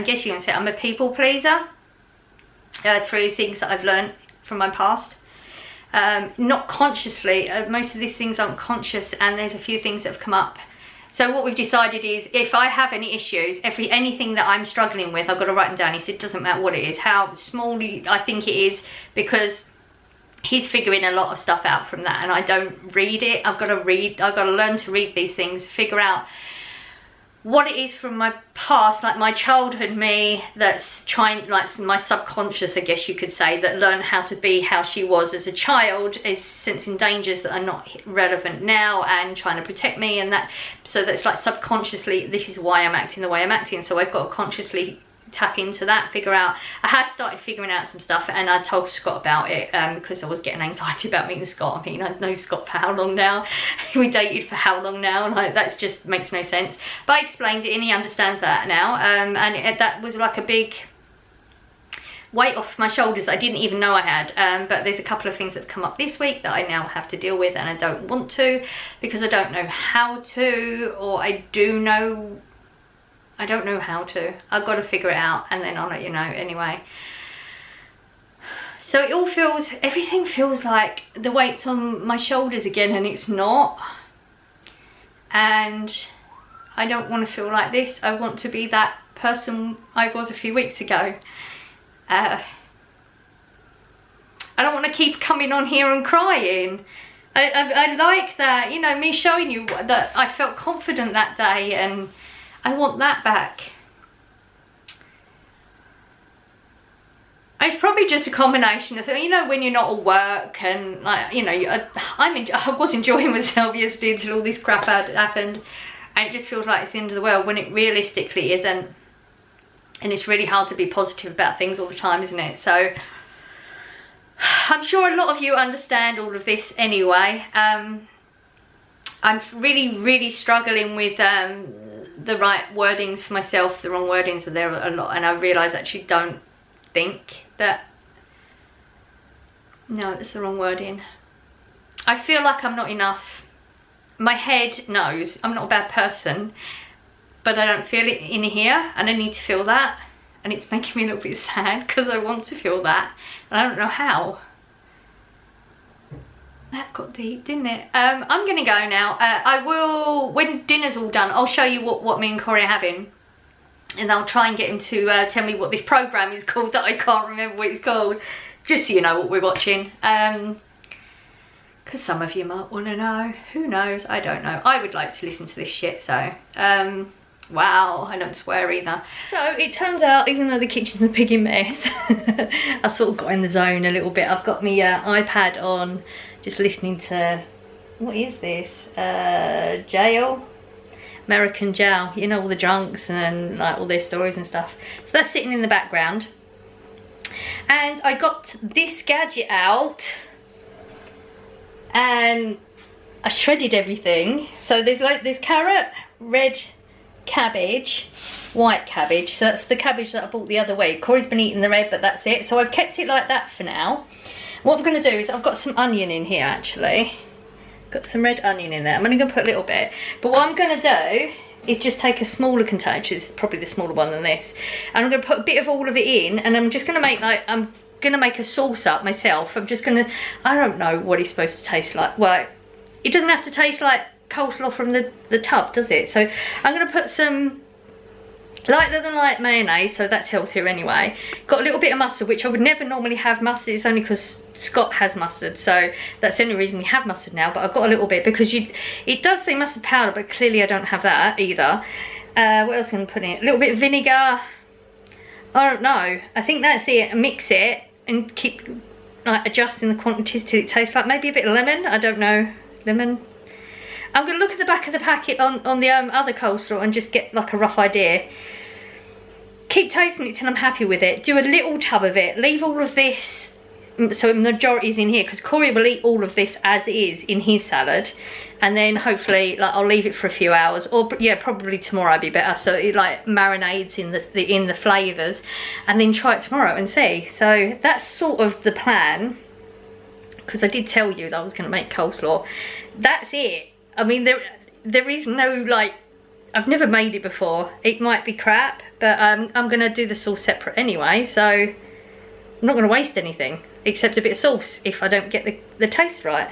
S2: guess you can say I'm a people pleaser through things that I've learned from my past. Not consciously, most of these things aren't conscious, and there's a few things that have come up. So what we've decided is, if I have any issues, anything that I'm struggling with, I've got to write them down. He said it doesn't matter what it is, how small I think it is, because he's figuring a lot of stuff out from that, and I don't read it. I've got to learn to read these things, figure out what it is from my past, like my childhood me, that's trying, like my subconscious, I guess you could say, that learned how to be how she was as a child, is sensing dangers that are not relevant now and trying to protect me, and that, so that's like subconsciously, this is why I'm acting the way I'm acting. So I've got to consciously tap into that, figure out. I have started figuring out some stuff, and I told Scott about it, because I was getting anxiety about meeting Scott. I mean, I've known Scott for how long now? We dated for how long now? Like, that's just makes no sense. But I explained it, and he understands that now, and that was like a big weight off my shoulders I didn't even know I had. But there's a couple of things that have come up this week that I now have to deal with, and I don't want to, because I don't know how to, or I don't know how to. I've got to figure it out, and then I'll let you know anyway. So it all feels, everything feels like the weight's on my shoulders again, and it's not. And I don't want to feel like this. I want to be that person I was a few weeks ago. I don't want to keep coming on here and crying. I like that, you know, me showing you that I felt confident that day, and I want that back. It's probably just a combination of, you know, when you're not at work, and like, you know, I was enjoying myself yesterday until all this crap had happened, and it just feels like it's the end of the world when it realistically isn't. And it's really hard to be positive about things all the time, isn't it? So I'm sure a lot of you understand all of this anyway. I'm really struggling with the right wordings for myself. The wrong wordings are there a lot, and I realise I actually don't think that, no, it's the wrong wording. I feel like I'm not enough. My head knows I'm not a bad person, but I don't feel it in here, and I need to feel that, and it's making me a little bit sad because I want to feel that, and I don't know how. That got deep, didn't it? I'm gonna go now. I will, when dinner's all done, I'll show you what me and Corey are having, and I'll try and get him to tell me what this program is called that I can't remember what it's called, just so you know what we're watching. Because some of you might want to know. Who knows? I don't know. I would like to listen to this shit, so wow, I don't swear either. So it turns out, even though the kitchen's a big mess, I sort of got in the zone a little bit. I've got my iPad on, just listening to, what is this? Jail? American Jail. You know, all the drunks and like all their stories and stuff. So that's sitting in the background. And I got this gadget out and I shredded everything. So there's carrot, red cabbage, white cabbage. So that's the cabbage that I bought the other week. Corey's been eating the red, but that's it. So I've kept it like that for now. What I'm going to do is, I've got some onion in here actually. Got some red onion in there. I'm only going to put a little bit. But what I'm going to do is just take a smaller container. Actually, this is probably the smaller one than this. And I'm going to put a bit of all of it in. And I'm just going to make like, I'm going to make a sauce up myself. I'm just going to, I don't know what it's supposed to taste like. Well, it doesn't have to taste like coleslaw from the tub, does it? So I'm going to put some lighter than light mayonnaise, so that's healthier anyway. Got a little bit of mustard, which I would never normally have mustard. It's only because Scott has mustard, so that's the only reason we have mustard now. But I've got a little bit because it does say mustard powder, but clearly I don't have that either. What else am I put in? A little bit of vinegar. I don't know. I think that's it. Mix it and keep like adjusting the quantities till it tastes like. Maybe a bit of lemon. I don't know. Lemon. I'm going to look at the back of the packet on the other coleslaw and just get like a rough idea. Keep tasting it till I'm happy with it. Do a little tub of it. Leave all of this, so the majority is in here, because Corey will eat all of this as is in his salad. And then hopefully, like, I'll leave it for a few hours, or yeah, probably tomorrow would be better, so it like marinades in the flavours, and then try it tomorrow and see. So that's sort of the plan, because I did tell you that I was going to make coleslaw. That's it. I mean, there is no, like, I've never made it before. It might be crap, but I'm going to do the sauce separate anyway, so I'm not going to waste anything except a bit of sauce if I don't get the taste right.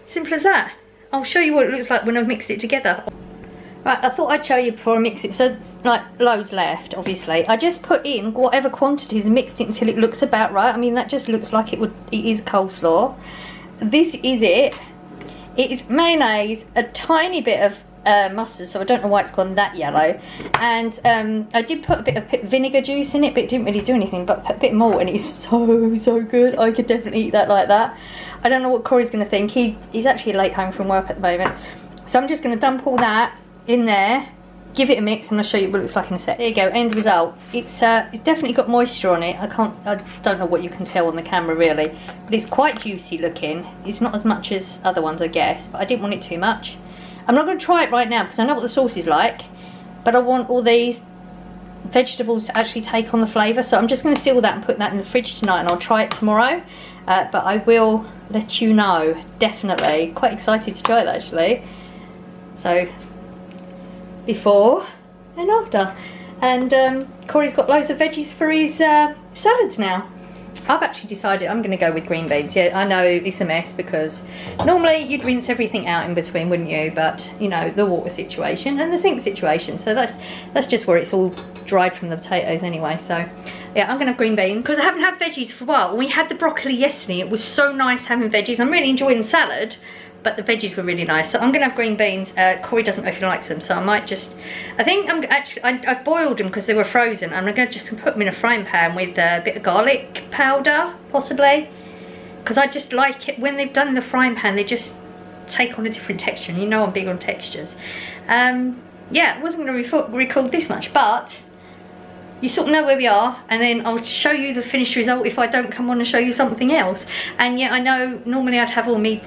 S2: Simple as that. I'll show you what it looks like when I've mixed it together. Right, I thought I'd show you before I mix it. So, like, loads left, obviously. I just put in whatever quantities and mixed it until it looks about right. I mean, that just looks like it is coleslaw. This is it. It is mayonnaise, a tiny bit of mustard, so I don't know why it's gone that yellow. And I did put a bit of vinegar juice in it, but it didn't really do anything. But put a bit more, and it's so good. I could definitely eat that like that. I don't know what Corey's going to think. He's actually late home from work at the moment. So I'm just going to dump all that in there, give it a mix, and I'll show you what it looks like in a sec. There you go, end result. It's definitely got moisture on it. I don't know what you can tell on the camera really, but it's quite juicy looking. It's not as much as other ones, I guess, but I didn't want it too much. I'm not going to try it right now because I know what the sauce is like, but I want all these vegetables to actually take on the flavour, so I'm just going to seal that and put that in the fridge tonight, and I'll try it tomorrow. But I will let you know, definitely. Quite excited to try it actually. So before and after. And Corey's got loads of veggies for his salads now. I've actually decided I'm going to go with green beans. Yeah, I know it's a mess because normally you'd rinse everything out in between, wouldn't you? But, you know, the water situation and the sink situation. So that's just where it's all dried from the potatoes anyway. So, yeah, I'm going to have green beans because I haven't had veggies for a while. We had the broccoli yesterday. It was so nice having veggies. I'm really enjoying the salad, but the veggies were really nice. So I'm going to have green beans. Corey doesn't know if he likes them, so I might just... I think I'm actually... I've boiled them because they were frozen. I'm going to just put them in a frying pan with a bit of garlic powder, possibly. Because I just like it. When they've done in the frying pan, they just take on a different texture. And you know I'm big on textures. Yeah, I wasn't going to record this much, but... you sort of know where we are, and then I'll show you the finished result if I don't come on and show you something else. And yeah, I know normally I'd have all me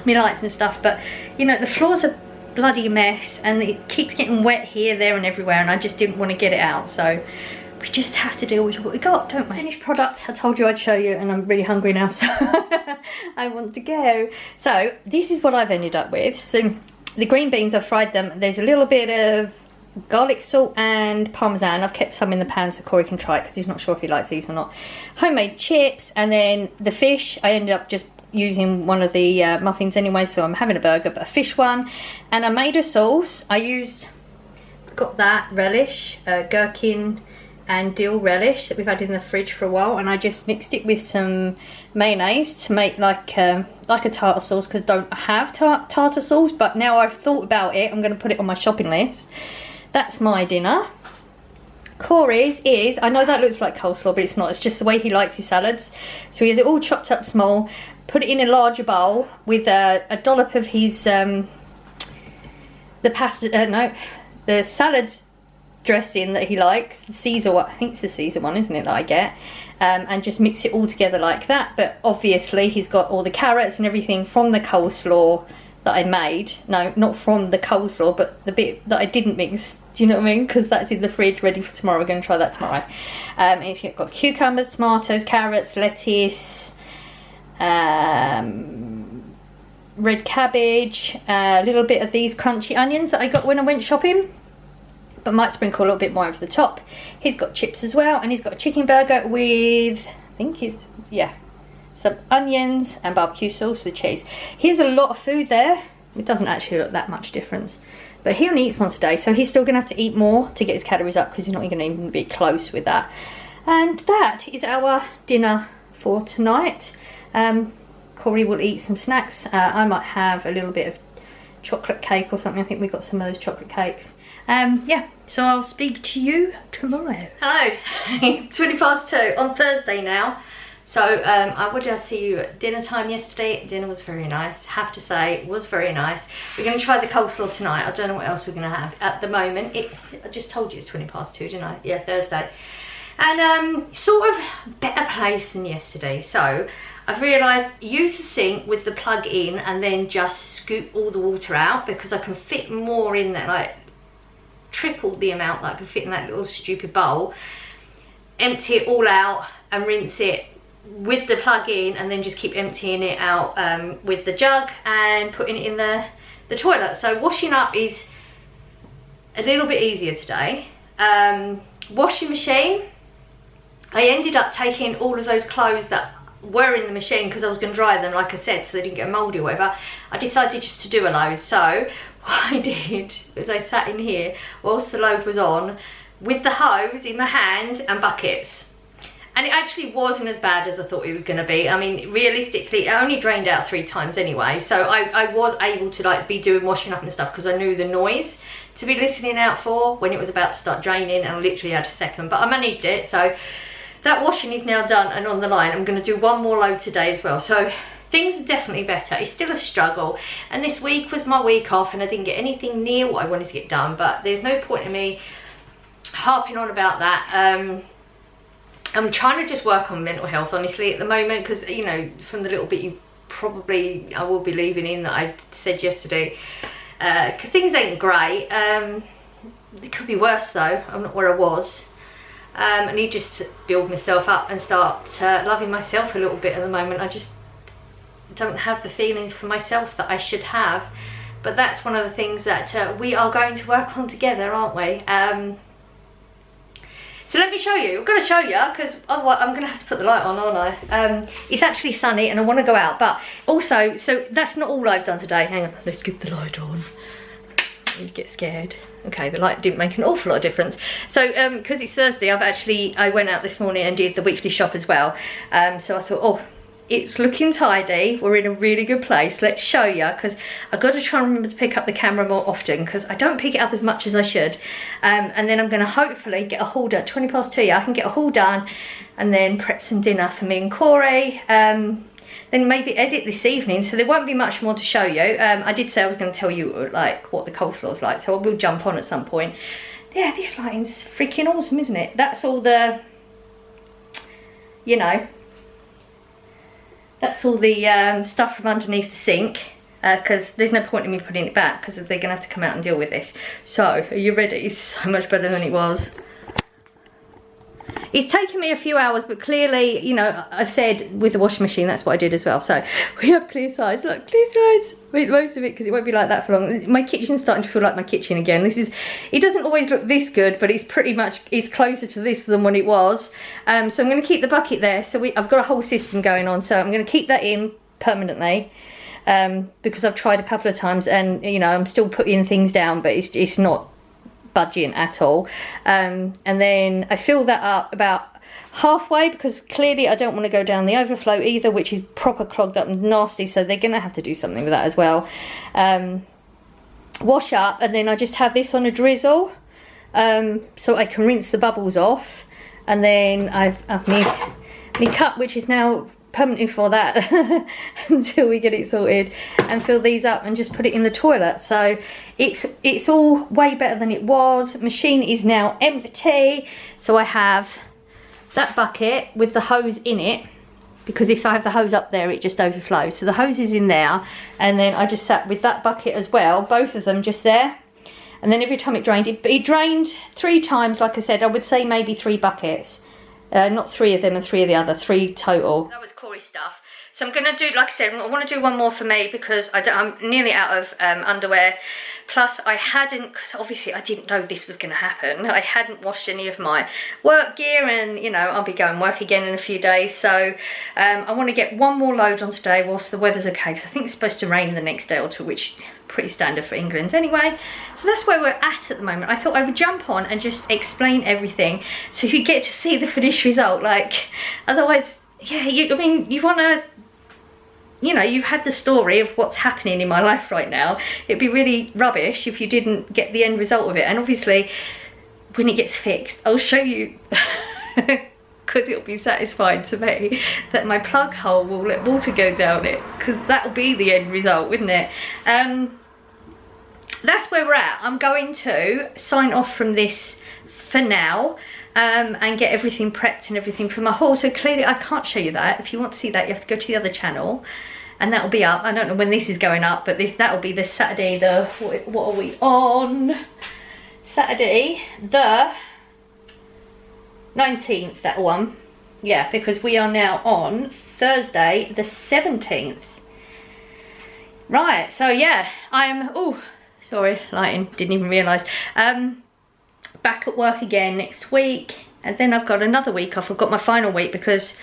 S2: lights and stuff, but you know, the floor's a bloody mess and it keeps getting wet here, there and everywhere, and I just didn't want to get it out. So we just have to deal with what we got, don't we? Finished product, I told you I'd show you, and I'm really hungry now, so I want to go. So this is what I've ended up with. So the green beans, I fried them. There's a little bit of garlic salt and parmesan. I've kept some in the pan so Corey can try it because he's not sure if he likes these or not. Homemade chips, and then the fish, I ended up just using one of the muffins anyway, so I'm having a burger, but a fish one. And I made a sauce. Got that relish, gherkin and dill relish that we've had in the fridge for a while, and I just mixed it with some mayonnaise to make like a tartar sauce, because I don't have tartar sauce, but now I've thought about it, I'm going to put it on my shopping list. That's my dinner. Corey's is, I know that looks like coleslaw, but it's not. It's just the way he likes his salads. So he has it all chopped up small, put it in a larger bowl with a dollop of his the salad dressing that he likes, the Caesar one. I think it's the Caesar one, isn't it, that I get, and just mix it all together like that. But obviously he's got all the carrots and everything from the coleslaw that I made. No, not from the coleslaw, but the bit that I didn't mix. Do you know what I mean? Because that's in the fridge ready for tomorrow. We're going to try that tomorrow. And it's got cucumbers, tomatoes, carrots, lettuce, red cabbage, a little bit of these crunchy onions that I got when I went shopping, but might sprinkle a little bit more over the top. He's got chips as well, and he's got a chicken burger with, I think it's, yeah, some onions and barbecue sauce with cheese. Here's a lot of food there. It doesn't actually look that much difference, but he only eats once a day, so he's still gonna have to eat more to get his calories up, because he's not gonna even be close with that. And that is our dinner for tonight. Corey will eat some snacks. I might have a little bit of chocolate cake or something. I think we got some of those chocolate cakes. Yeah, so I'll speak to you tomorrow. Hello, it's 2:20 on Thursday now. So what did I see you at dinner time yesterday? Dinner was very nice, have to say, it was very nice. We're going to try the coleslaw tonight. I don't know what else we're going to have at the moment. I just told you it's 2:20, didn't I? Yeah, Thursday. And sort of better place than yesterday. So I've realised use the sink with the plug in and then just scoop all the water out, because I can fit more in there, like triple the amount that I can fit in that little stupid bowl. Empty it all out and rinse it with the plug in, and then just keep emptying it out with the jug and putting it in the toilet. So washing up is a little bit easier today. Washing machine, I ended up taking all of those clothes that were in the machine, because I was going to dry them, like I said, so they didn't get mouldy or whatever. I decided just to do a load. So what I did was I sat in here whilst the load was on with the hose in my hand and buckets. And it actually wasn't as bad as I thought it was going to be. I mean, realistically, I only drained out 3 times anyway. So I was able to like be doing washing up and stuff, because I knew the noise to be listening out for when it was about to start draining, and I literally had a second. But I managed it. So that washing is now done and on the line. I'm going to do one more load today as well. So things are definitely better. It's still a struggle. And this week was my week off, and I didn't get anything near what I wanted to get done. But there's no point in me harping on about that. I'm trying to just work on mental health, honestly, at the moment, because, you know, from the little bit I will be leaving in that I said yesterday, things ain't great. It could be worse, though. I'm not where I was. I need just to build myself up and start loving myself a little bit at the moment. I just don't have the feelings for myself that I should have. But that's one of the things that we are going to work on together, aren't we? So let me show you. I'm going to show you, because otherwise I'm going to have to put the light on, aren't I? It's actually sunny and I want to go out. But also, so that's not all I've done today. Hang on, let's get the light on. You get scared. Okay, the light didn't make an awful lot of difference. So, because it's Thursday, I went out this morning and did the weekly shop as well. So I thought, oh, it's looking tidy. We're in a really good place. Let's show you, because I've got to try and remember to pick up the camera more often, because I don't pick it up as much as I should. And then I'm going to hopefully get a haul done. 2:20, yeah, I can get a haul done and then prep some dinner for me and Corey. Then maybe edit this evening, so there won't be much more to show you. I did say I was going to tell you like what the coleslaw's like, so I will jump on at some point. Yeah, this lighting's freaking awesome, isn't it? That's all the, you know, that's all the stuff from underneath the sink, because there's no point in me putting it back, because they're going to have to come out and deal with this. So, are you ready? It's so much better than it was. It's taken me a few hours, but clearly, you know, I said with the washing machine, that's what I did as well. So we have clear sides, like clear sides with most of it, because it won't be like that for long. My kitchen's starting to feel like my kitchen again. It doesn't always look this good, but it's pretty much, it's closer to this than when it was. So I'm going to keep the bucket there. So I've got a whole system going on. So I'm going to keep that in permanently. Because I've tried a couple of times, and you know, I'm still putting things down, but it's not budging at all. And then I fill that up about halfway, because clearly I don't want to go down the overflow either, which is proper clogged up and nasty, so they're gonna have to do something with that as well. Wash up, and then I just have this on a drizzle, so I can rinse the bubbles off. And then I've my cup, which is now permanently for that until we get it sorted, and fill these up and just put it in the toilet. So it's all way better than it was. Machine is now empty, so I have that bucket with the hose in it, because if I have the hose up there it just overflows. So the hose is in there, and then I just sat with that bucket as well, both of them just there. And then every time it drained, it drained 3 times. Like I said, I would say maybe 3 buckets. Not 3 of them and 3 of the other, 3 total. That was Corey stuff. So I'm gonna do, like I said, I want to do one more for me, because I'm nearly out of underwear. Plus I hadn't, because obviously I didn't know this was gonna happen, I hadn't washed any of my work gear, and you know, I'll be going work again in a few days. So I want to get one more load on today whilst the weather's okay, because I think it's supposed to rain the next day or two, which is pretty standard for England anyway. So that's where we're at the moment. I thought I would jump on and just explain everything, so you get to see the finished result. Like, otherwise, yeah, I mean, you want to, you know, you've had the story of what's happening in my life right now. It'd be really rubbish if you didn't get the end result of it. And obviously, when it gets fixed, I'll show you, because it'll be satisfying to me that my plug hole will let water go down it, because that'll be the end result, wouldn't it? That's where we're at. I'm going to sign off from this for now, and get everything prepped and everything for my haul. So clearly I can't show you that. If you want to see that, you have to go to the other channel, and that'll be up. I don't know when this is going up, but that'll be the Saturday, what are we on? Saturday the 19th, that one. Yeah, because we are now on Thursday the 17th. Right, so yeah, I'm, oh, sorry, lighting, didn't even realise. Back at work again next week, and then I've got another week off. I've got my final week, because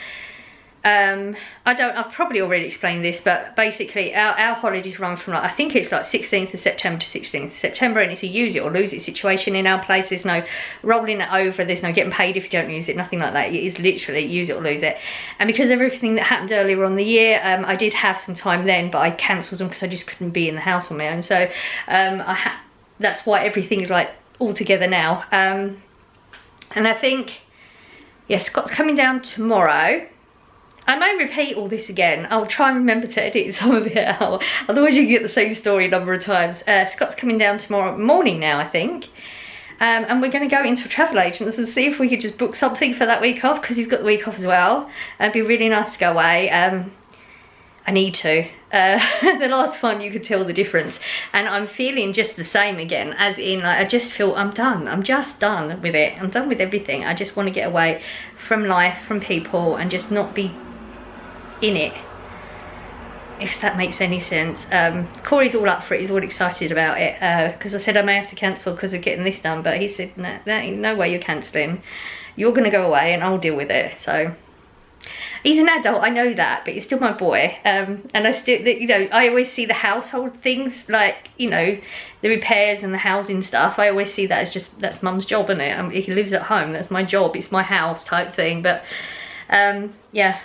S2: I've probably already explained this, but basically our holidays run from, like, I think it's like 16th of September to 16th of September, and it's a use it or lose it situation in our place. There's no rolling it over, there's no getting paid if you don't use it, nothing like that. It is literally use it or lose it. And because of everything that happened earlier on the year, I did have some time then, but I cancelled them because I just couldn't be in the house on my own. So that's why everything's like all together now. And I think, yeah, Scott's coming down tomorrow. I may repeat all this again. I'll try and remember to edit some of it out, otherwise you can get the same story a number of times. Scott's coming down tomorrow morning now, I think, and we're going to go into a travel agents and see if we could just book something for that week off, because he's got the week off as well. It'd be really nice to go away. I need to. The last one, you could tell the difference, and I'm feeling just the same again, as in, like, I just feel I'm done. I'm just done with it. I'm done with everything. I just want to get away from life, from people, and just not be in it, if that makes any sense. Corey's all up for it. He's all excited about it, because I said I may have to cancel because of getting this done, but he said, no, there ain't no way you're cancelling. You're going to go away and I'll deal with it. So he's an adult, I know that, but he's still my boy. And I still, you know, I always see the household things, like, you know, the repairs and the housing stuff. I always see that as just, that's mum's job, isn't it? He lives at home, that's my job, it's my house type thing. But yeah,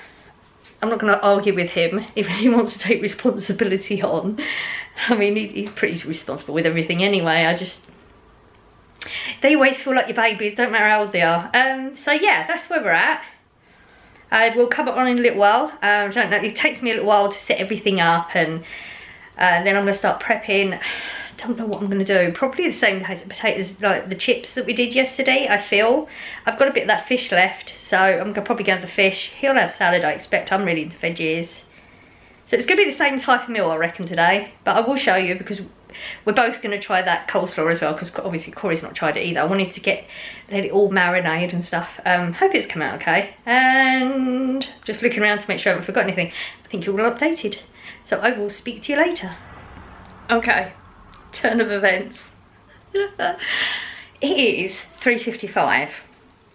S2: I'm not going to argue with him if he wants to take responsibility on. I mean, he's pretty responsible with everything anyway. I just, they always feel like your babies, don't matter how old they are. So yeah, that's where we're at. I will come on in a little while. I don't know, it takes me a little while to set everything up, and then I'm going to start prepping. Don't know what I'm going to do. Probably the same potatoes, like the chips that we did yesterday, I feel. I've got a bit of that fish left, so I'm going to probably go with the fish. He'll have salad, I expect. I'm really into veggies. So it's going to be the same type of meal, I reckon, today. But I will show you, because we're both going to try that coleslaw as well, because obviously Corey's not tried it either. I wanted to let it all marinate and stuff. Hope it's come out okay. And just looking around to make sure I haven't forgotten anything. I think you're all updated. So I will speak to you later. Okay, turn of events. It is 3:55.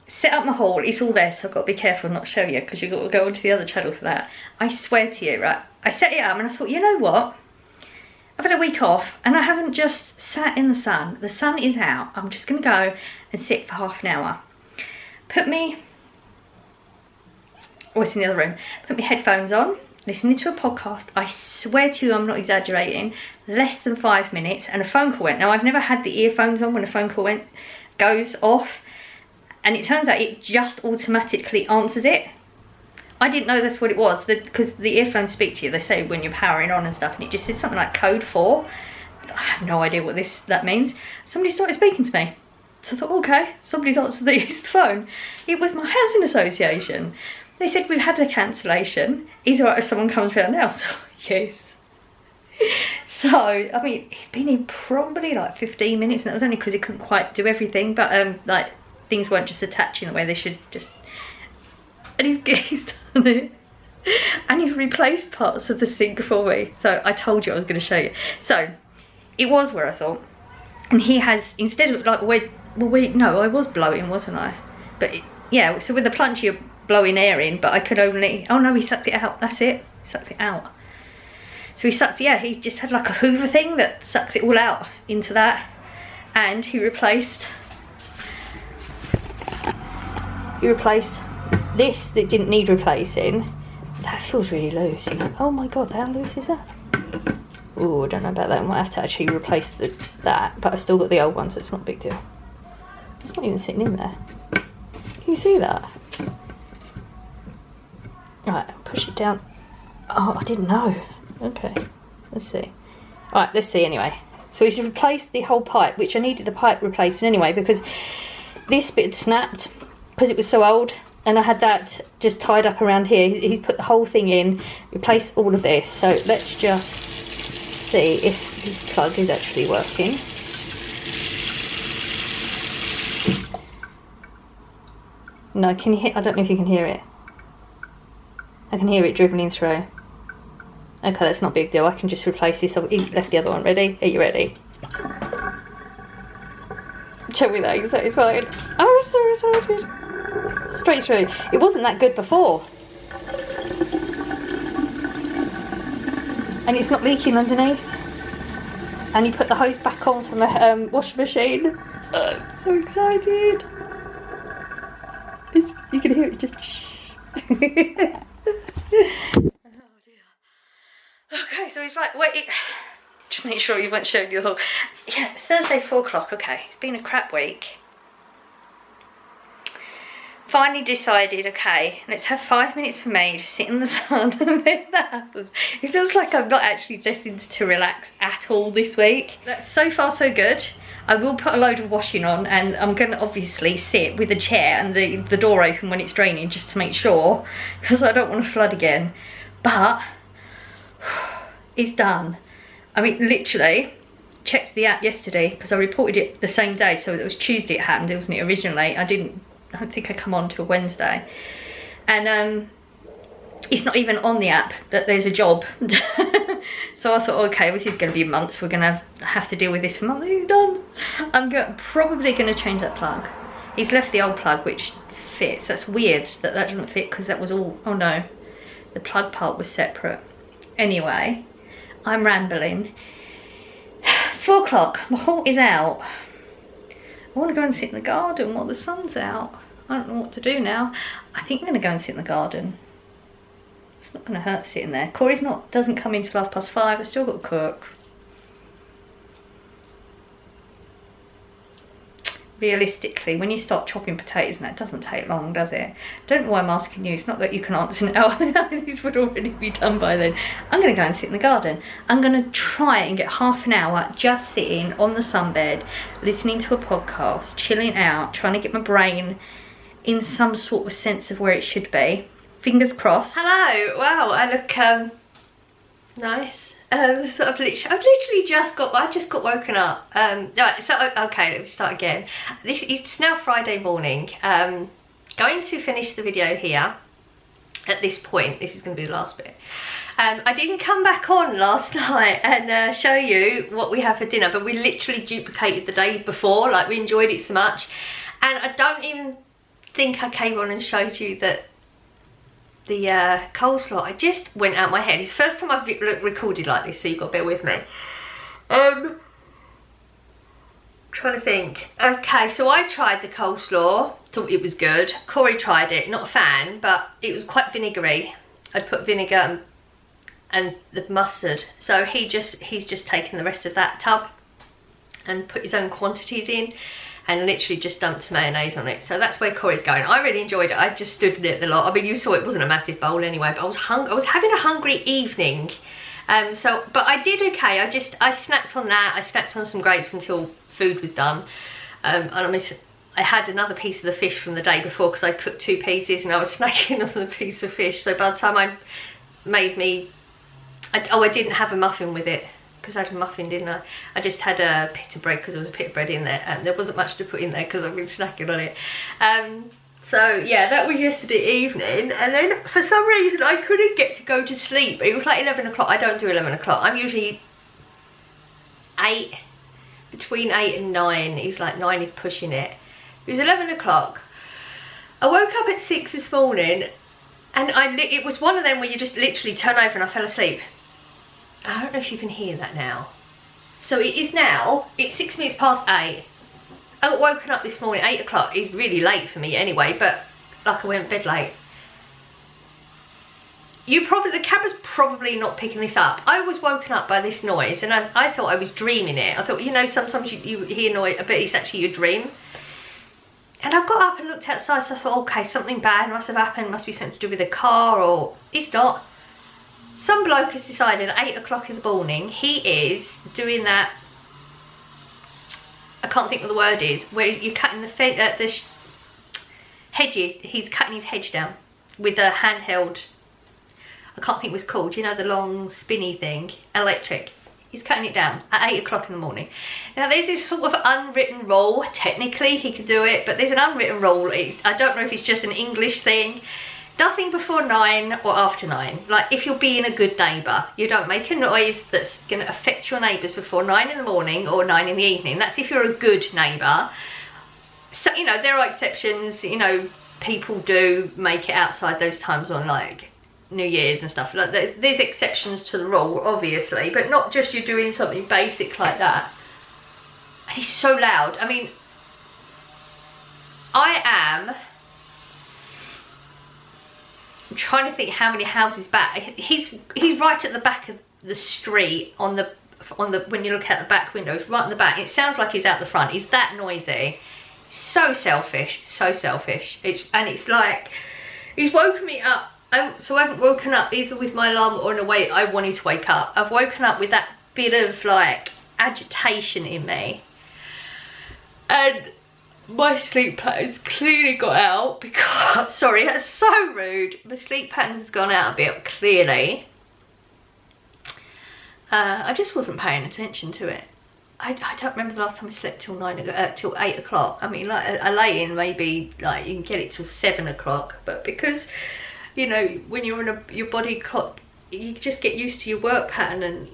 S2: Set up my haul, it's all there, so I've got to be careful not to show you, because you've got to go onto the other channel for that. I swear to you, right, I set it up and I thought, you know what, I've had a week off and I haven't just sat in the sun. The sun is out. I'm just going to go and sit for half an hour. It's in the other room. Put my headphones on, listening to a podcast. I swear to you, I'm not exaggerating, less than 5 minutes and a phone call went. Now, I've never had the earphones on when a phone call goes off. And it turns out it just automatically answers it. I didn't know that's what it was, because the earphones speak to you. They say when you're powering on and stuff, and it just said something like code 4. I have no idea what that means. Somebody started speaking to me. So I thought, okay, somebody's answered the phone. It was my housing association. They said, we've had a cancellation. Is it alright if someone comes round now? So, yes. So, I mean, he's been in probably like 15 minutes, and that was only because he couldn't quite do everything, but like, things weren't just attaching the way they should just... And he's done it. And he's replaced parts of the sink for me. So I told you I was going to show you. So it was where I thought. And he has, instead of like, no, I was blowing, wasn't I? But yeah, so with the plunge you're blowing air in, but I could only, oh no, he sucked it out. That's it. He sucked it out. So he sucked, yeah, he just had like a Hoover thing that sucks it all out into that. And he replaced this that didn't need replacing. That feels really loose, you know. Oh my god, how loose is that? Oh, I don't know about that. I might have to actually replace that, but I've still got the old one, so it's not a big deal. It's not even sitting in there. Can you see that? Right, push it down. Oh, I didn't know. Okay, let's see. Alright, let's see anyway. So he's replaced the whole pipe, which I needed the pipe replacing anyway, because this bit had snapped because it was so old, and I had that just tied up around here. He's put the whole thing in, replaced all of this. So let's just see if this plug is actually working. No, can you hear? I don't know if you can hear it. I can hear it dribbling through. Okay, that's not a big deal. I can just replace this. He's left the other one. Ready? Are you ready? Tell me that you're satisfied. I'm so excited. Straight through. It wasn't that good before. And it's not leaking underneath. And he put the hose back on from the washing machine. I'm so excited. You can hear it just oh dear. Okay, so he's like, wait, just make sure you weren't showing you the whole... Yeah, Thursday 4 o'clock, okay. It's been a crap week. Finally decided, okay, let's have 5 minutes for me to sit in the sun, and then that happens. It feels like I'm not actually destined to relax at all this week. That's so far so good. I will put a load of washing on, and I'm going to obviously sit with a chair and the door open when it's draining, just to make sure, because I don't want to flood again. But it's done. I mean, literally checked the app yesterday, because I reported it the same day, so it was Tuesday it happened, wasn't it, originally. I don't think I come on till Wednesday, and it's not even on the app that there's a job. So I thought, okay, this is going to be months, we're going to have to deal with this for months. It's done. I'm probably going to change that plug. He's left the old plug, which fits. That's weird that doesn't fit, because that was all, oh no, the plug part was separate. Anyway, I'm rambling. It's 4 o'clock, my haul is out. I want to go and sit in the garden while the sun's out. I don't know what to do now. I think I'm going to go and sit in the garden. It's not going to hurt sitting there. Corey's doesn't come in till 5:30. I've still got to cook. Realistically, when you start chopping potatoes, and that doesn't take long, does it? I don't know why I'm asking you. It's not that you can answer now. These would already be done by then. I'm going to go and sit in the garden. I'm going to try and get half an hour just sitting on the sunbed, listening to a podcast, chilling out, trying to get my brain in some sort of sense of where it should be. Fingers crossed. Hello. Wow, I look Nice. So I've literally just got, I just got woken up. Right, so, okay, let me start again. It's now Friday morning. Going to finish the video here. At this point, this is going to be the last bit. I didn't come back on last night and show you what we have for dinner, but we literally duplicated the day before. Like, we enjoyed it so much. And I don't even think I came on and showed you that the coleslaw, I just went out my head. It's the first time I've recorded like this, so you've got to bear with me. Trying to think. Okay, so I tried the coleslaw, thought it was good. Corey tried it, not a fan, but it was quite vinegary. I'd put vinegar and the mustard. So he's just taken the rest of that tub and put his own quantities in and literally just dumped mayonnaise on it. So that's where Corey's going. I really enjoyed it. I just stood in it a lot. I mean, you saw it wasn't a massive bowl anyway, but I was having a hungry evening. But I did okay. I snacked on that. I snacked on some grapes until food was done. And I had another piece of the fish from the day before because I cooked 2 pieces and I was snacking on the piece of fish. So by the time I made me, I didn't have a muffin with it because I had a muffin, didn't I? I just had a pita bread because there was a pita bread in there and there wasn't much to put in there because I've been snacking on it. So yeah, that was yesterday evening, and then for some reason I couldn't get to go to sleep. It was like 11 o'clock. I don't do 11 o'clock. I'm usually between 8 and 9. It's like 9 is pushing it. It was 11 o'clock. I woke up at 6 this morning, and it was one of them where you just literally turn over and I fell asleep. I don't know if you can hear that now. So it is now, it's 6 minutes past 8. I got woken up this morning, 8 o'clock. It's really late for me anyway, but like I went to bed late. The camera's probably not picking this up. I was woken up by this noise and I thought I was dreaming it. I thought, you know, sometimes you hear noise, but it's actually your dream. And I got up and looked outside, so I thought, okay, something bad must have happened, must be something to do with the car, or it's not. Some bloke has decided at 8 o'clock in the morning, he is doing that, I can't think what the word is, where you're cutting the hedges, he's cutting his hedge down with a handheld, I can't think what it's called, you know, the long spinny thing, electric. He's cutting it down at 8 o'clock in the morning. Now there's this sort of unwritten rule, technically he could do it, but there's an unwritten rule. I don't know if it's just an English thing. Nothing before 9 or after 9. Like, if you're being a good neighbour, you don't make a noise that's going to affect your neighbours before 9 in the morning or 9 in the evening. That's if you're a good neighbour. So, you know, there are exceptions, you know, people do make it outside those times on, like, New Year's and stuff. Like, there's exceptions to the rule, obviously, but not just you're doing something basic like that. And he's so loud. I mean, I'm trying to think how many houses back. He's right at the back of the street on the when you look out the back window. He's right in the back. It sounds like he's out the front. He's that noisy. So selfish, so selfish. It's like he's woken me up. So I haven't woken up either with my alarm or in a way I wanted to wake up. I've woken up with that bit of like agitation in me, and my sleep pattern's clearly got out because, sorry, that's so rude. My sleep pattern's gone out a bit, clearly. I just wasn't paying attention to it. I don't remember the last time I slept till 8 o'clock. I mean, like, I lay in maybe, like, you can get it till 7 o'clock, but because, you know, when you're in your body clock, you just get used to your work pattern, and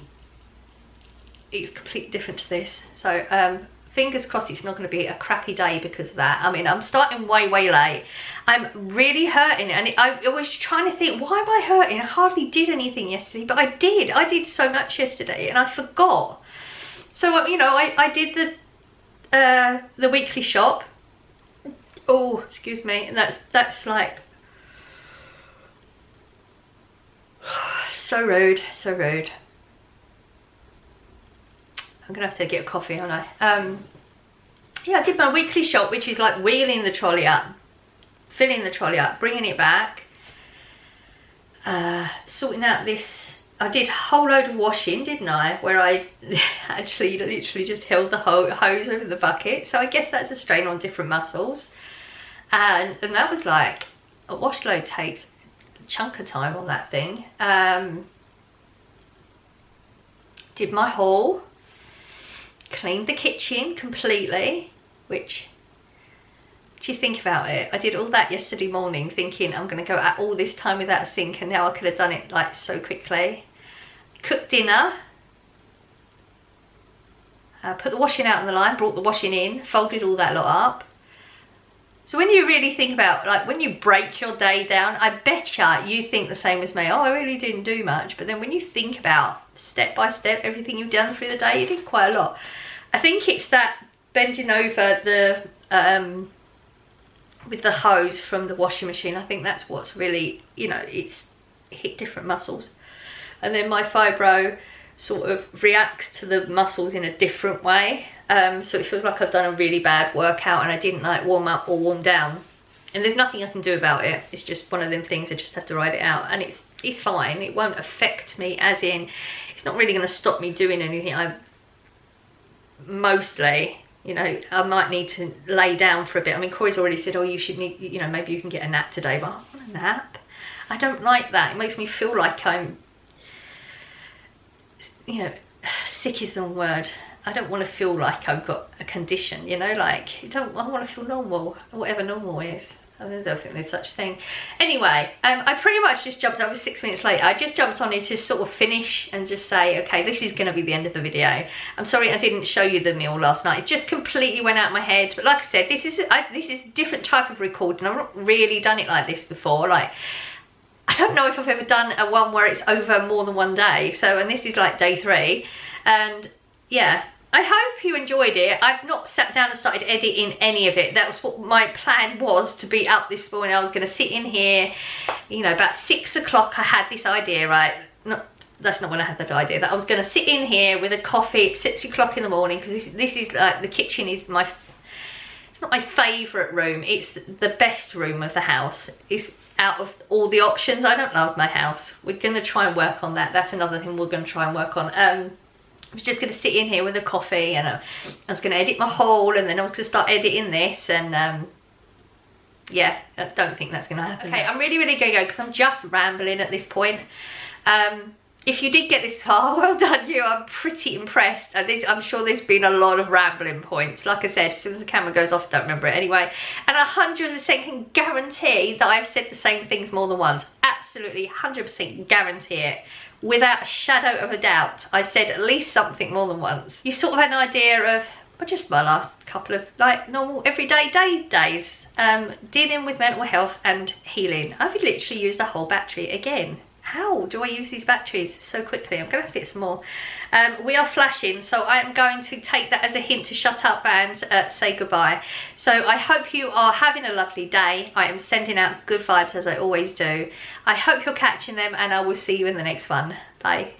S2: it's completely different to this. So, fingers crossed it's not going to be a crappy day because of that. I mean, I'm starting way late. I'm really hurting, and I was trying to think, why am I hurting? I hardly did anything yesterday, but I did. I did so much yesterday, and I forgot. So, you know, I did the weekly shop. Oh, excuse me. And that's like so rude, so rude. I'm gonna have to get a coffee, aren't I? Yeah, I did my weekly shop, which is like wheeling the trolley up, filling the trolley up, bringing it back, sorting out this. I did a whole load of washing, didn't I? Where I actually literally just held the hose over the bucket. So I guess that's a strain on different muscles. And that was like, a wash load takes a chunk of time on that thing. did my haul, cleaned the kitchen completely, which, do you think about it? I did all that yesterday morning thinking I'm going to go at all this time without a sink, and now I could have done it like so quickly. Cooked dinner, put the washing out on the line, brought the washing in, folded all that lot up. So when you really think about, like, when you break your day down, I betcha you think the same as me. Oh, I really didn't do much. But then when you think about step by step everything you've done through the day, you did quite a lot. I think it's that bending over the with the hose from the washing machine. I think that's what's really, you know, it's hit different muscles. And then my fibro sort of reacts to the muscles in a different way. So it feels like I've done a really bad workout and I didn't like warm up or warm down. And there's nothing I can do about it. It's just one of them things, I just have to ride it out. And it's fine. It won't affect me, as in, it's not really going to stop me doing anything. Mostly, you know, I might need to lay down for a bit. I mean, Corey's already said, oh, you should need, you know, maybe you can get a nap today. But I don't want a nap. I don't like that. It makes me feel like I'm, you know, sick is the wrong word. I don't want to feel like I've got a condition, you know, like, I want to feel normal, whatever normal is. I don't think there's such a thing. Anyway, I pretty much just jumped, I was 6 minutes late, I just jumped on it to sort of finish and just say, okay, this is going to be the end of the video. I'm sorry I didn't show you the meal last night. It just completely went out of my head. But like I said, this is a different type of recording. I've not really done it like this before. Like, I don't know if I've ever done a one where it's over more than one day. So, and this is like day 3. And yeah, I hope you enjoyed it. I've not sat down and started editing any of it. That was what my plan was, to be up this morning. I was going to sit in here, you know, about 6 o'clock. I had this idea, right? That's not when I had that idea. That I was going to sit in here with a coffee at 6 o'clock in the morning, because this is like, the kitchen is my, it's not my favourite room. It's the best room of the house. It's out of all the options. I don't love my house. We're going to try and work on that. That's another thing we're going to try and work on. I was just going to sit in here with a coffee, and I was going to edit my haul, and then I was going to start editing this, and yeah, I don't think that's going to happen. Okay, I'm really going to go because I'm just rambling at this point. If you did get this far, well done you. I'm pretty impressed. I'm sure there's been a lot of rambling points. Like I said, as soon as the camera goes off, I don't remember it anyway. And I 100% can guarantee that I've said the same things more than once. Absolutely 100% guarantee it. Without a shadow of a doubt, I've said at least something more than once. You sort of had an idea of, well, just my last couple of like normal everyday days, dealing with mental health and healing. I've literally used a whole battery again. How do I use these batteries so quickly? I'm gonna have to get some more. We are flashing, so I am going to take that as a hint to shut up and say goodbye. So I hope you are having a lovely day. I am sending out good vibes as I always do. I hope you're catching them, and I will see you in the next one. Bye.